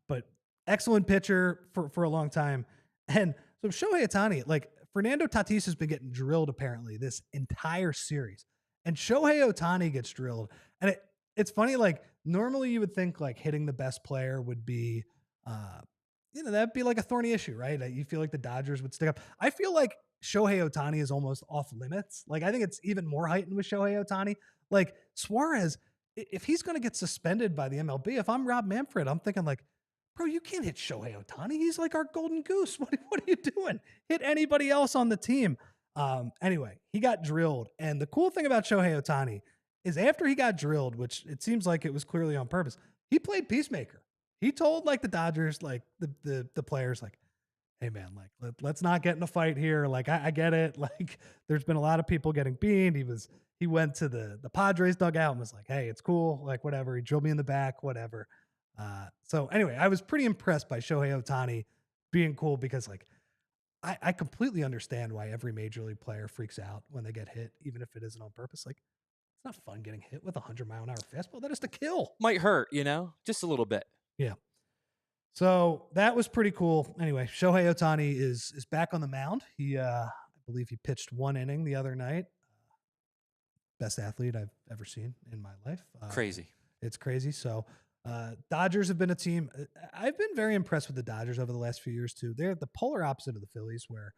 But excellent pitcher for a long time. And so Shohei Ohtani, like Fernando Tatis has been getting drilled apparently this entire series. And Shohei Ohtani gets drilled. And it's funny, like normally you would think like hitting the best player would be, that'd be like a thorny issue, right? You feel like the Dodgers would stick up. I feel like Shohei Ohtani is almost off limits. Like I think it's even more heightened with Shohei Ohtani. Like Suarez, if he's going to get suspended by the MLB, if I'm Rob Manfred, I'm thinking like, bro, you can't hit Shohei Ohtani. He's like our golden goose. What are you doing? Hit anybody else on the team. Anyway, he got drilled. And the cool thing about Shohei Ohtani is after he got drilled, which it seems like it was clearly on purpose, he played peacemaker. He told like the Dodgers, like the players, like, hey man, like let's not get in a fight here. Like I get it. Like there's been a lot of people getting beamed. He went to the Padres dugout and was like, hey, it's cool. Like whatever. He drilled me in the back, whatever. So anyway, I was pretty impressed by Shohei Ohtani being cool because like I completely understand why every major league player freaks out when they get hit, even if it isn't on purpose. Like it's not fun getting hit with 100-mile-an-hour fastball. That is to kill. Might hurt, just a little bit. Yeah. So that was pretty cool. Anyway, Shohei Ohtani is back on the mound. I believe he pitched 1 inning the other night. Best athlete I've ever seen in my life. Crazy. It's crazy. So Dodgers have been a team. I've been very impressed with the Dodgers over the last few years too. They're the polar opposite of the Phillies, where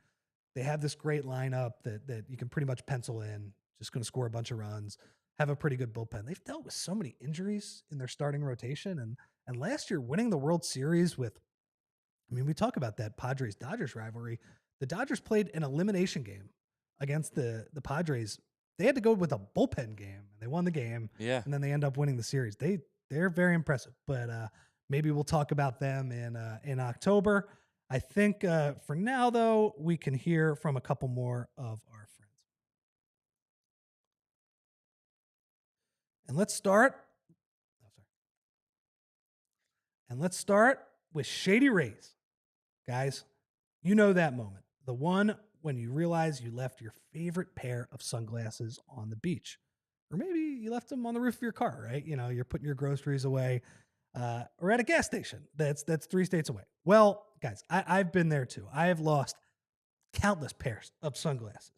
they have this great lineup that you can pretty much pencil in, just going to score a bunch of runs, have a pretty good bullpen. They've dealt with so many injuries in their starting rotation, and last year winning the World Series with, I mean, we talk about that Padres Dodgers rivalry. The Dodgers played an elimination game against the Padres. They had to go with a bullpen game, and they won the game, Yeah. and then they end up winning the series. They're very impressive, but maybe we'll talk about them in October. I think for now, though, we can hear from a couple more of our friends. And let's start. And let's start with Shady Rays. Guys, you know that moment. The one when you realize you left your favorite pair of sunglasses on the beach. Or maybe you left them on the roof of your car, right? You know, you're putting your groceries away or at a gas station that's 3 states away. Well, guys, I've been there too. I have lost countless pairs of sunglasses.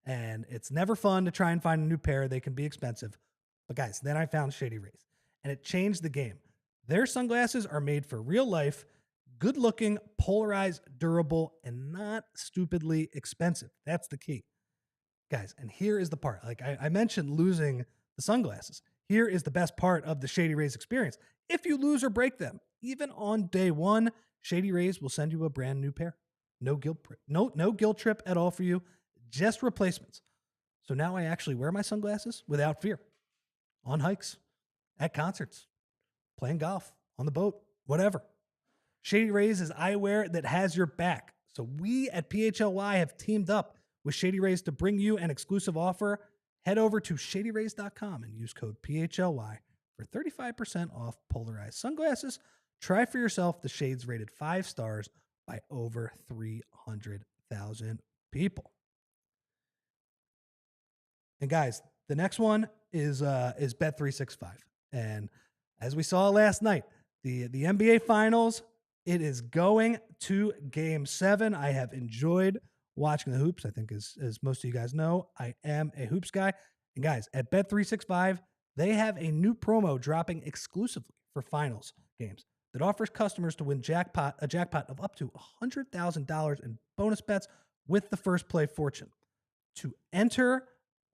And it's never fun to try and find a new pair. They can be expensive. But guys, then I found Shady Rays, and it changed the game. Their sunglasses are made for real life, good looking, polarized, durable, and not stupidly expensive. That's the key. Guys, and here is the part. Like I mentioned losing the sunglasses. Here is the best part of the Shady Rays experience. If you lose or break them, even on day one, Shady Rays will send you a brand new pair. No guilt trip at all for you, just replacements. So now I actually wear my sunglasses without fear. On hikes, at concerts, playing golf, on the boat, whatever. Shady Rays is eyewear that has your back. So we at PHLY have teamed up with Shady Rays to bring you an exclusive offer. Head over to shadyrays.com and use code PHLY for 35% off polarized sunglasses. Try for yourself the shades rated 5 stars by over 300,000 people. And guys, the next one is Bet365. And as we saw last night, the NBA Finals, it is going to Game 7. I have enjoyed watching the hoops. I think as most of you guys know, I am a hoops guy. And guys, at Bet365, they have a new promo dropping exclusively for Finals games that offers customers to win a jackpot of up to $100,000 in bonus bets with the first play fortune. To enter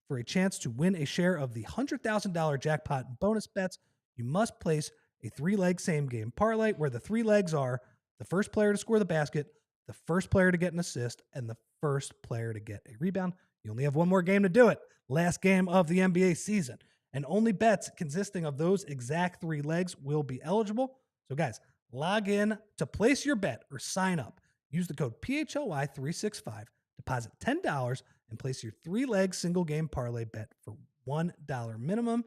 for a chance to win a share of the $100,000 jackpot in bonus bets, you must place a 3-leg same-game parlay where the 3 legs are the first player to score the basket, the first player to get an assist, and the first player to get a rebound. You only have one more game to do it. Last game of the NBA season. And only bets consisting of those exact 3 legs will be eligible. So guys, log in to place your bet or sign up. Use the code PHLY365, deposit $10, and place your 3-leg single-game parlay bet for $1 minimum.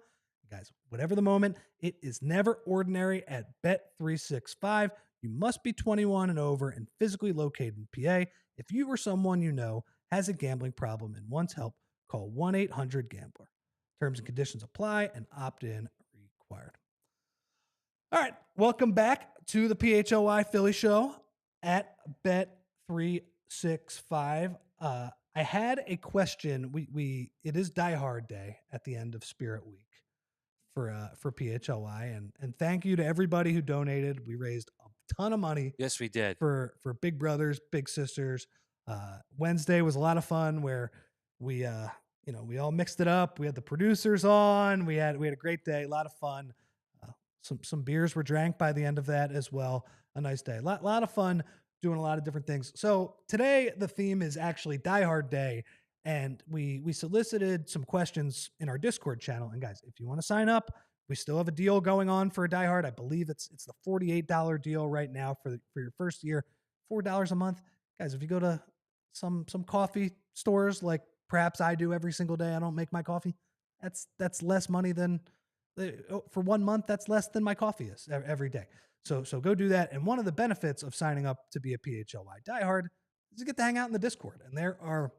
Guys, whatever the moment, it is never ordinary at Bet365. You must be 21 and over and physically located in PA. If you or someone you know has a gambling problem and wants help, call 1-800-GAMBLER. Terms and conditions apply and opt-in required. All right, welcome back to the PHLY Philly Show at Bet365. I had a question. It is Die Hard Day at the end of Spirit Week for PHLY, and thank you to everybody who donated. We raised a ton of money. Yes, we did. For big brothers, big sisters. Wednesday was a lot of fun where we all mixed it up. We had the producers on. We had a great day, a lot of fun. Some beers were drank by the end of that as well. A nice day, a lot of fun doing a lot of different things. So today the theme is actually Die Hard Day, and we solicited some questions in our Discord channel. And guys, if you want to sign up, we still have a deal going on for Die Hard. I believe it's the $48 deal right now for your first year, $4 a month. Guys, if you go to some coffee stores like perhaps I do every single day, I don't make my coffee. That's less money than for 1 month. That's less than my coffee is every day. So go do that. And one of the benefits of signing up to be a PHLY diehard is you get to hang out in the Discord. And there are,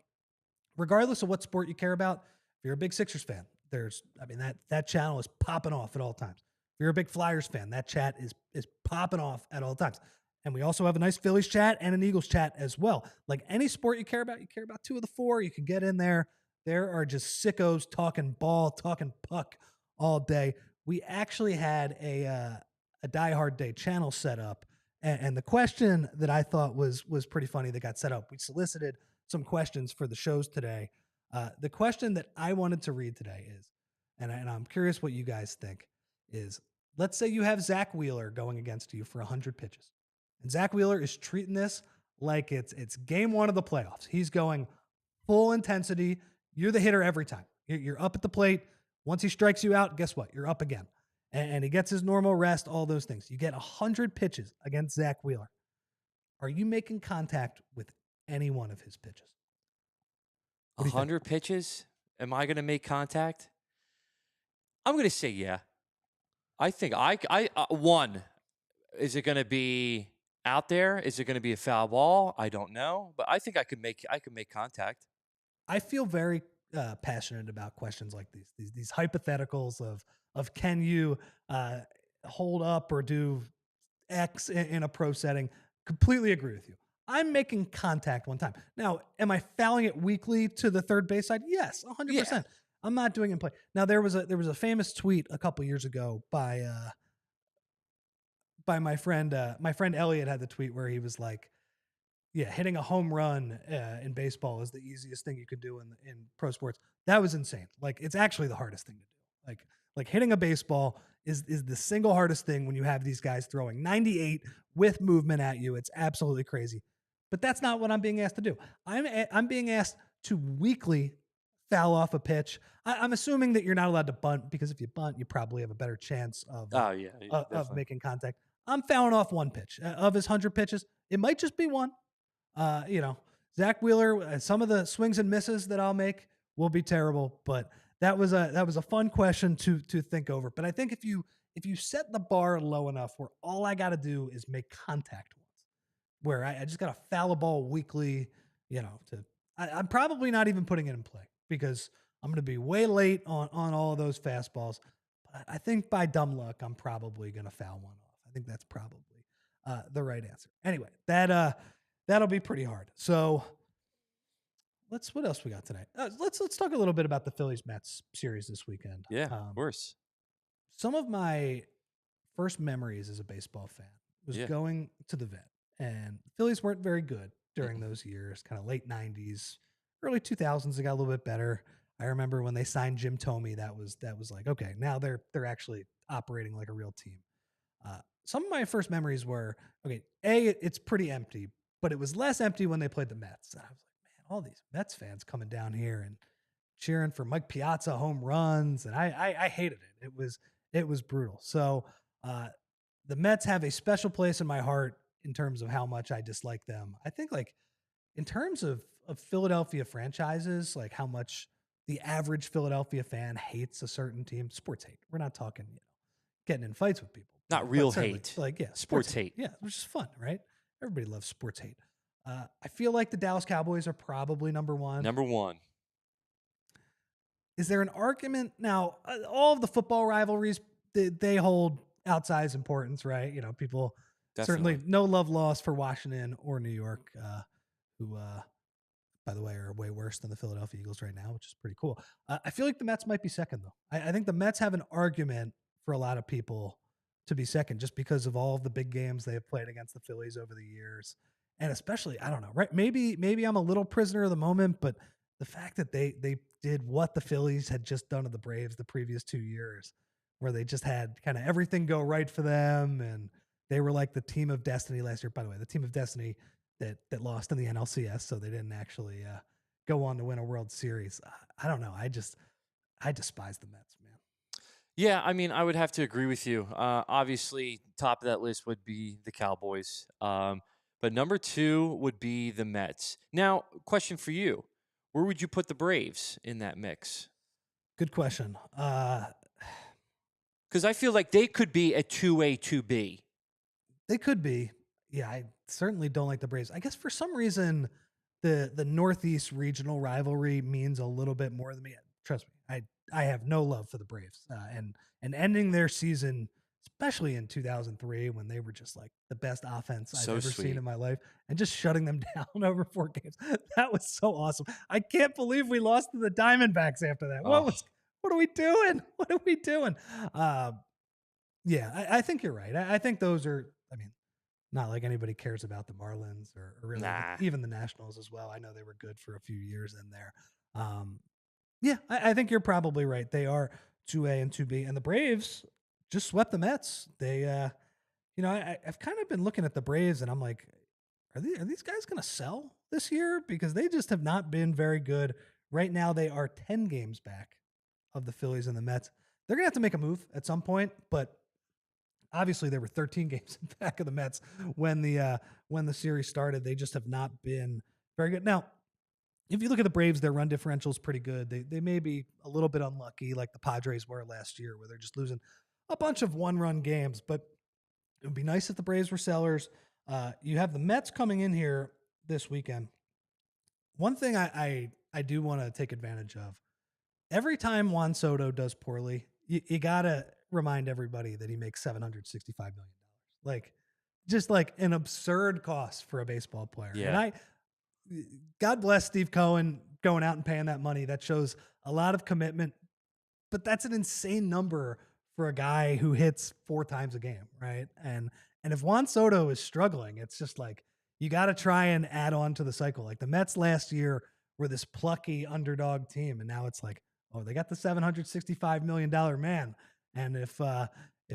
regardless of what sport you care about, if you're a big Sixers fan, that channel is popping off at all times. If you're a big Flyers fan, that chat is popping off at all times. And we also have a nice Phillies chat and an Eagles chat as well. Like any sport you care about 2 of the 4, you can get in there. There are just sickos talking ball, talking puck all day. We actually had a a Die Hard Day channel set up. And the question that I thought was pretty funny that got set up, we solicited some questions for the shows today. The question that I wanted to read today is, and I'm curious what you guys think, is let's say you have Zach Wheeler going against you for 100 pitches. And Zach Wheeler is treating this like it's game one of the playoffs. He's going full intensity. You're the hitter every time. You're up at the plate. Once he strikes you out, guess what? You're up again. And he gets his normal rest, all those things. You get 100 pitches against Zach Wheeler. Are you making contact with any one of his pitches? What do you think? 100 pitches? Am I going to make contact? I'm going to say yeah. I think one, is it going to be out there? Is it going to be a foul ball? I don't know, but I think I could make contact. I feel very passionate about questions like these hypotheticals of can you hold up or do X in a pro setting. Completely agree with you. I'm making contact one time. Now, am I fouling it weakly to the third base side? Yes, 100%. Yeah. I'm not doing it in play. Now, there was a famous tweet a couple years ago by my friend Elliot had the tweet where he was like, yeah, hitting a home run in baseball is the easiest thing you could do in pro sports. That was insane. Like, it's actually the hardest thing to do. Like hitting a baseball is the single hardest thing when you have these guys throwing 98 with movement at you. It's absolutely crazy. But that's not what I'm being asked to do. I'm being asked to weakly foul off a pitch. I'm assuming that you're not allowed to bunt, because if you bunt, you probably have a better chance of making contact. I'm fouling off one pitch of his 100 pitches. It might just be one. Zach Wheeler, some of the swings and misses that I'll make will be terrible, but that was a fun question to think over. But I think if you set the bar low enough where all I got to do is make contact once, where I just got to foul a ball weakly, I'm probably not even putting it in play because I'm going to be way late on all of those fastballs. But I think by dumb luck, I'm probably going to foul one off. I think that's probably the right answer. Anyway, that'll be pretty hard. So what else we got tonight? Let's talk a little bit about the Phillies Mets series this weekend. Yeah, of course. Some of my first memories as a baseball fan was going to the vet, and the Phillies weren't very good during those years, kind of late 90s, early 2000s. They got a little bit better. I remember when they signed Jim Thome, that was like, okay, now they're actually operating like a real team. Some of my first memories were, okay, it's pretty empty, but it was less empty when they played the Mets. And I was like, man, all these Mets fans coming down here and cheering for Mike Piazza home runs. And I hated it. It was brutal. So the Mets have a special place in my heart in terms of how much I dislike them. I think, like, in terms of Philadelphia franchises, like how much the average Philadelphia fan hates a certain team, sports hate. We're not talking, getting in fights with people. Not real hate. Like, yeah, sports hate. Yeah, which is fun, right? Everybody loves sports hate. I feel like the Dallas Cowboys are probably number one. Number one. Is there an argument? Now, all of the football rivalries, they hold outsized importance, right? People Definitely. certainly no love lost for Washington or New York, who, by the way, are way worse than the Philadelphia Eagles right now, which is pretty cool. I feel like the Mets might be second, though. I think the Mets have an argument for a lot of people to be second, just because of all of the big games they have played against the Phillies over the years. And especially, I don't know, right? Maybe I'm a little prisoner of the moment, but the fact that they did what the Phillies had just done to the Braves the previous 2 years, where they just had kind of everything go right for them, and they were like the team of destiny last year. By the way, the team of destiny that lost in the NLCS, so they didn't actually go on to win a World Series. I don't know. I despise the Mets, man. Yeah, I mean, I would have to agree with you. Obviously, top of that list would be the Cowboys. But number two would be the Mets. Now, question for you. Where would you put the Braves in that mix? Good question. Because I feel like they could be a 2A, 2B. They could be. Yeah, I certainly don't like the Braves. I guess for some reason, the Northeast regional rivalry means a little bit more than me. Trust me, I have no love for the Braves. And ending their season, especially in 2003, when they were just like the best offense I've ever seen in my life, and just shutting them down over 4 games. That was so awesome. I can't believe we lost to the Diamondbacks after that. What are we doing? What are we doing? Yeah, I think you're right. I think those are. I mean, not like anybody cares about the Marlins or really Nah. even the Nationals as well. I know they were good for a few years in there. Um, yeah, I think you're probably right. They are 2A and 2B, and the Braves just swept the Mets. They, I've kind of been looking at the Braves, and I'm like, are these guys going to sell this year? Because they just have not been very good. Right now, they are 10 games back of the Phillies and the Mets. They're going to have to make a move at some point, but obviously they were 13 games back of the Mets when the series started. They just have not been very good. Now, if you look at the Braves, their run differential is pretty good. They may be a little bit unlucky, like the Padres were last year, where they're just losing a bunch of one-run games. But it would be nice if the Braves were sellers. You have the Mets coming in here this weekend. One thing I do want to take advantage of. Every time Juan Soto does poorly, you gotta remind everybody that he makes $765 million. Like, just like an absurd cost for a baseball player. And Yeah. God bless Steve Cohen going out and paying that money. That shows a lot of commitment, but that's an insane number for a guy who hits 4 times a game, right? And if Juan Soto is struggling, it's just like you got to try and add on to the cycle. Like the Mets last year were this plucky underdog team, and now it's like, oh, they got the $765 million man, and if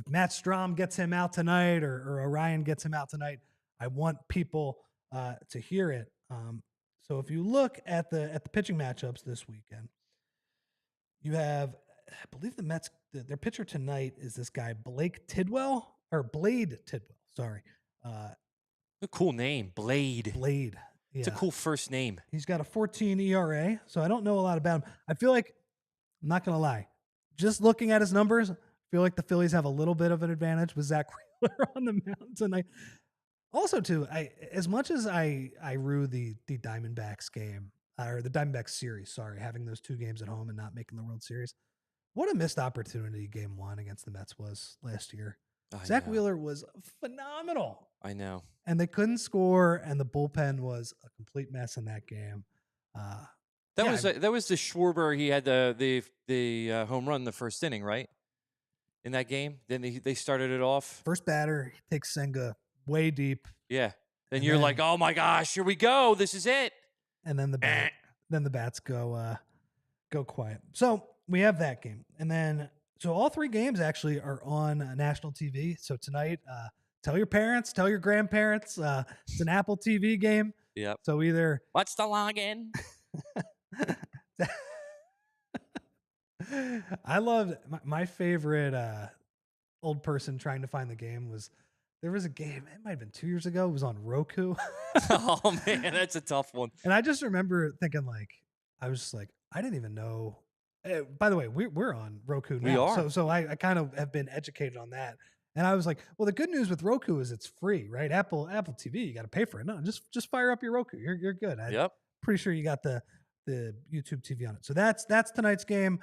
Matt Strom gets him out tonight or Orion gets him out tonight, I want people to hear it. So if you look at the pitching matchups this weekend, you have, I believe the Mets, their pitcher tonight is this guy, Blake Tidwell, or Blade Tidwell. Sorry. Uh, A cool name, Blade. Blade. It's a Yeah. cool first name. He's got a 14 ERA, so I don't know a lot about him. I feel like, I'm not going to lie, just looking at his numbers, I feel like the Phillies have a little bit of an advantage with Zach Wheeler on the mound tonight. Also, too, as much as I rue the Diamondbacks game, or the Diamondbacks series, sorry, having those 2 games at home and not making the World Series. What a missed opportunity game 1 against the Mets was last year. Zach Wheeler was phenomenal. I know. And they couldn't score, and the bullpen was a complete mess in that game. That was the Schwarber. He had the home run in the first inning, right? In that game, then they started it off. First batter, he takes Senga way deep. Yeah. Then you're like, oh my gosh, here we go. This is it. And then the bats go quiet. So we have that game, and then so all 3 games actually are on national TV. So tonight, tell your parents, tell your grandparents. It's an Apple TV game. Yep. So either what's the login? I loved my favorite old person trying to find the game was, there was a game, it might have been 2 years ago. It was on Roku. Oh man, that's a tough one. And I just remember thinking, like, I was just like, I didn't even know. By the way, we're on Roku now. We are. So I kind of have been educated on that. And I was like, well, the good news with Roku is it's free, right? Apple TV, you got to pay for it. No, just fire up your Roku. You're good. Yep. Pretty sure you got the YouTube TV on it. So that's tonight's game.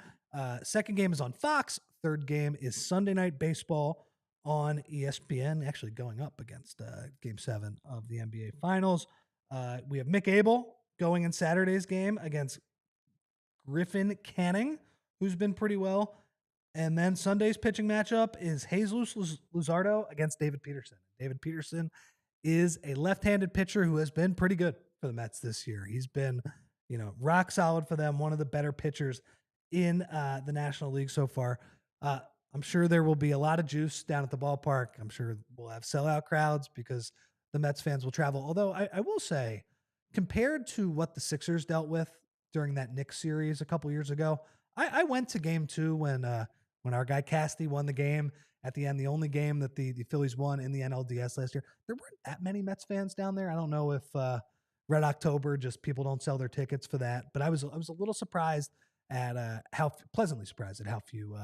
Second game is on Fox. Third game is Sunday Night Baseball on ESPN, actually going up against Game 7 of the NBA Finals. We have Mick Abel going in Saturday's game against Griffin Canning, who's been pretty well. And then Sunday's pitching matchup is Jesus Luzardo against David Peterson. David Peterson is a left-handed pitcher who has been pretty good for the Mets this year. He's been, rock solid for them, one of the better pitchers in the National League so far. I'm sure there will be a lot of juice down at the ballpark. I'm sure we'll have sellout crowds because the Mets fans will travel. Although I will say, compared to what the Sixers dealt with during that Knicks series a couple years ago, I went to game 2 when our guy Casty won the game at the end, the only game that the Phillies won in the NLDS last year. There weren't that many Mets fans down there. I don't know if Red October, just people don't sell their tickets for that. But I was a little surprised at pleasantly surprised at how few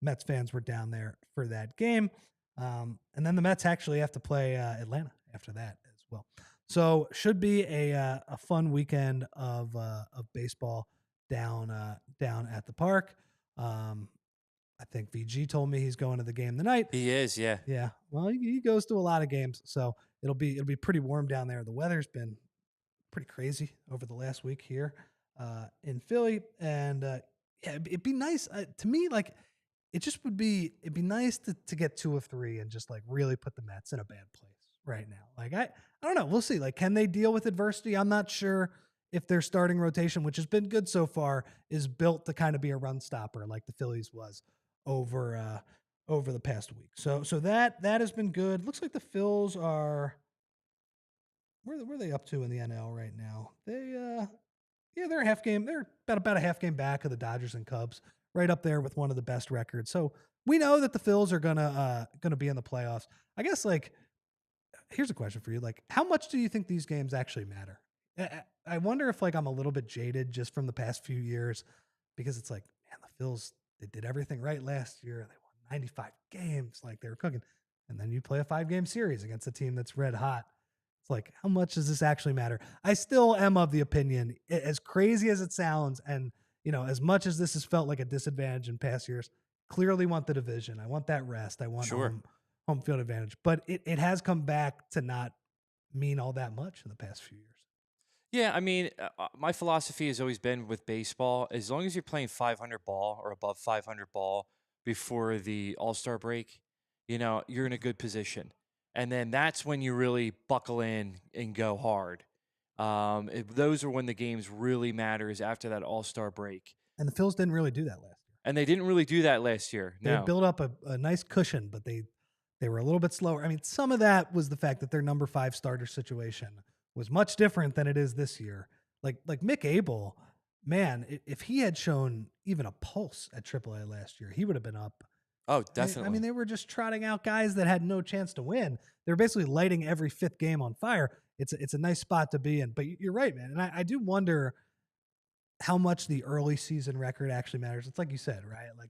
Mets fans were down there for that game. And then the Mets actually have to play Atlanta after that as well. So should be a fun weekend of baseball down at the park. I think VG told me he's going to the game tonight. He is, yeah. Yeah. Well, he goes to a lot of games, so it'll be pretty warm down there. The weather's been pretty crazy over the last week here in Philly, and yeah, it'd be nice to me. Like, it just it'd be nice to get 2 of 3 and just like really put the Mets in a bad place right now. Like I don't know. We'll see. Like, can they deal with adversity? I'm not sure if their starting rotation, which has been good so far, is built to kind of be a run stopper like the Phillies was over the past week. So that has been good. Looks like the Phils are where are they up to in the NL right now? Yeah, they're a half game. They're about a half game back of the Dodgers and Cubs, right up there with one of the best records. So we know that the Phils are gonna be in the playoffs. I guess like here's a question for you. Like, how much do you think these games actually matter? I wonder if like I'm a little bit jaded just from the past few years because it's like, man, the Phils, they did everything right last year. They won 95 games, like they were cooking. And then you play a 5-game series against a team that's red hot. It's like, how much does this actually matter? I still am of the opinion, as crazy as it sounds, and as much as this has felt like a disadvantage in past years, clearly want the division. I want that rest. I want Sure. home field advantage. But it has come back to not mean all that much in the past few years. Yeah, I mean, my philosophy has always been with baseball, as long as you're playing 500 ball or above 500 ball before the All-Star break, you're in a good position. And then that's when you really buckle in and go hard. Those are when the games really matters after that All-Star break. And the Phils didn't really do that last year. And they didn't really do that last year. They had No. built up a nice cushion, but they were a little bit slower. I mean, some of that was the fact that their number 5 starter situation was much different than it is this year. Like Mick Abel, man, if he had shown even a pulse at AAA last year, he would have been up. Oh, definitely. I mean, they were just trotting out guys that had no chance to win. They're basically lighting every 5th game on fire. It's a nice spot to be in. But you're right, man. And I do wonder how much the early season record actually matters. It's like you said, right? Like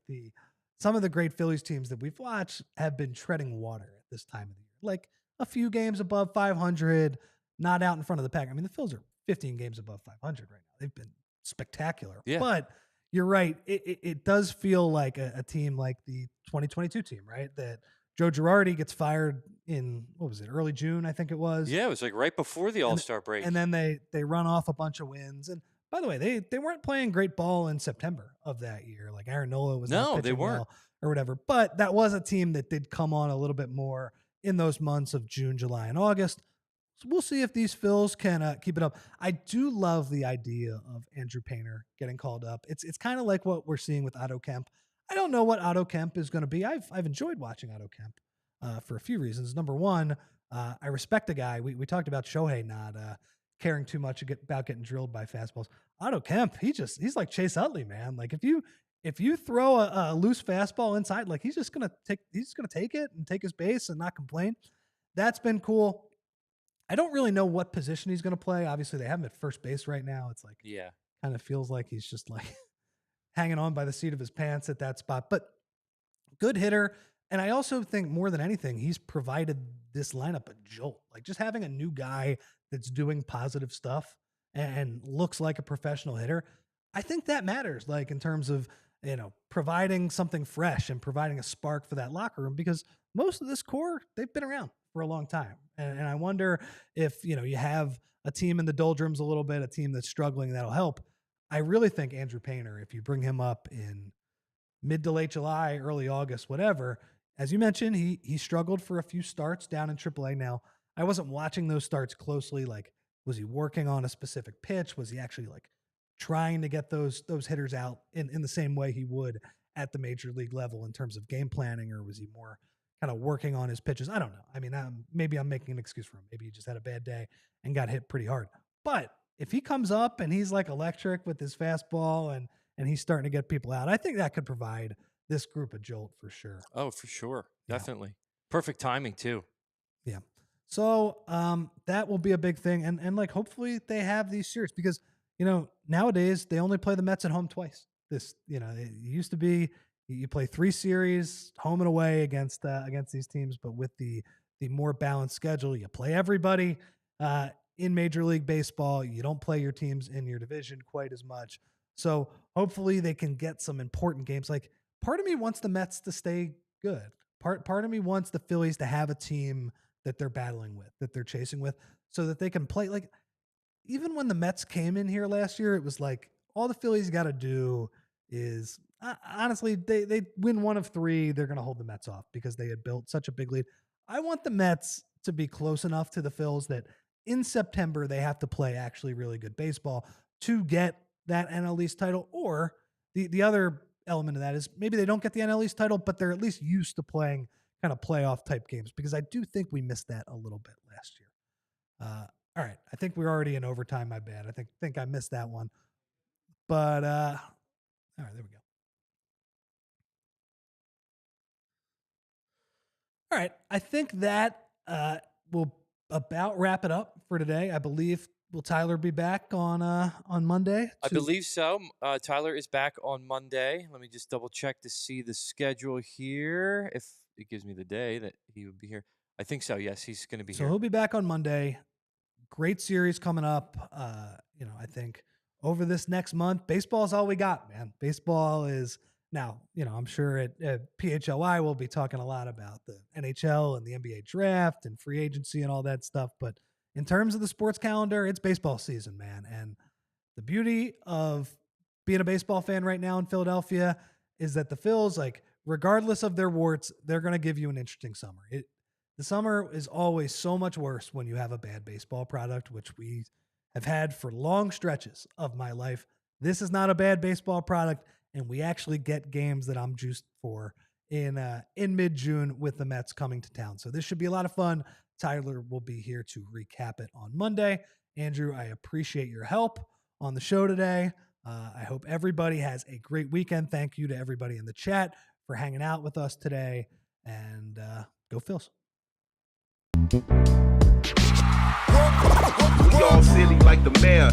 some of the great Phillies teams that we've watched have been treading water at this time of the year. Like a few games above 500, not out in front of the pack. I mean, the Phils are 15 games above 500 right now. They've been spectacular. Yeah. But you're right. It does feel like a team like the 2022 team, right? That Joe Girardi gets fired in, what was it, early June, I think it was. Yeah, it was like right before the All-Star break. And then they run off a bunch of wins. And by the way, they weren't playing great ball in September of that year. Like Aaron Nola was not pitching well or whatever. But that was a team that did come on a little bit more in those months of June, July, and August. So we'll see if these Phils can keep it up. I do love the idea of Andrew Painter getting called up. It's kind of like what we're seeing with Otto Kemp. I don't know what Otto Kemp is going to be. I've enjoyed watching Otto Kemp for a few reasons. Number one, I respect the guy. We talked about Shohei not caring too much about getting drilled by fastballs. Otto Kemp, he's like Chase Utley, man. Like if you throw a loose fastball inside, like he's just gonna take it and take his base and not complain. That's been cool. I don't really know what position he's going to play. Obviously, they have him at first base right now. It's like, yeah, kind of feels like he's just like hanging on by the seat of his pants at that spot. But good hitter. And I also think more than anything, he's provided this lineup a jolt. Like just having a new guy that's doing positive stuff and looks like a professional hitter, I think that matters. Like in terms of, providing something fresh and providing a spark for that locker room, because most of this core, they've been around for a long time. And I wonder if, you have a team in the doldrums a little bit, a team that's struggling, that'll help. I really think Andrew Painter, if you bring him up in mid to late July, early August, whatever, as you mentioned, he struggled for a few starts down in AAA. Now, I wasn't watching those starts closely. Like, was he working on a specific pitch? Was he actually like trying to get those hitters out in the same way he would at the major league level in terms of game planning, or was he more kind of working on his pitches? I don't know. I mean, maybe I'm making an excuse for him. Maybe he just had a bad day and got hit pretty hard. But if he comes up and he's like electric with his fastball and he's starting to get people out, I think that could provide this group a jolt for sure. Oh, for sure. Definitely. Perfect timing too. Yeah. So that will be a big thing. And like hopefully they have these series because, nowadays they only play the Mets at home twice. It used to be you play 3 series home and away against these teams, but with the more balanced schedule, you play everybody in Major League Baseball. You don't play your teams in your division quite as much. So hopefully they can get some important games. Like part of me wants the Mets to stay good. Part of me wants the Phillies to have a team that they're battling with, that they're chasing with, so that they can play. Like even when the Mets came in here last year, it was like all the Phillies got to do is, honestly, they win one of three, they're going to hold the Mets off because they had built such a big lead. I want the Mets to be close enough to the Phils that in September they have to play actually really good baseball to get that NL East title. Or the other element of that is maybe they don't get the NL East title, but they're at least used to playing kind of playoff type games, because I do think we missed that a little bit last year. All right, I think we're already in overtime. My bad. I think I missed that one. But all right, there we go. All right, I think that will about wrap it up for today. I believe, will Tyler be back on Monday? I believe so. Tyler is back on Monday. Let me just double check to see the schedule here. If it gives me the day that he would be here. I think so. Yes, he's going to be So here. he'll be back on Monday. Great series coming up. I think over this next month, baseball is all we got, man. Baseball is now, I'm sure at PHLY we'll be talking a lot about the NHL and the NBA draft and free agency and all that stuff. But in terms of the sports calendar, it's baseball season, man. And the beauty of being a baseball fan right now in Philadelphia is that the Phils, like, regardless of their warts, they're going to give you an interesting summer. The summer is always so much worse when you have a bad baseball product, which we have had for long stretches of my life. This is not a bad baseball product, and we actually get games that I'm juiced for in mid-June with the Mets coming to town. So this should be a lot of fun. Tyler will be here to recap it on Monday. Andrew, I appreciate your help on the show today. I hope everybody has a great weekend. Thank you to everybody in the chat for hanging out with us today, and go Phils. We all silly like the mayor.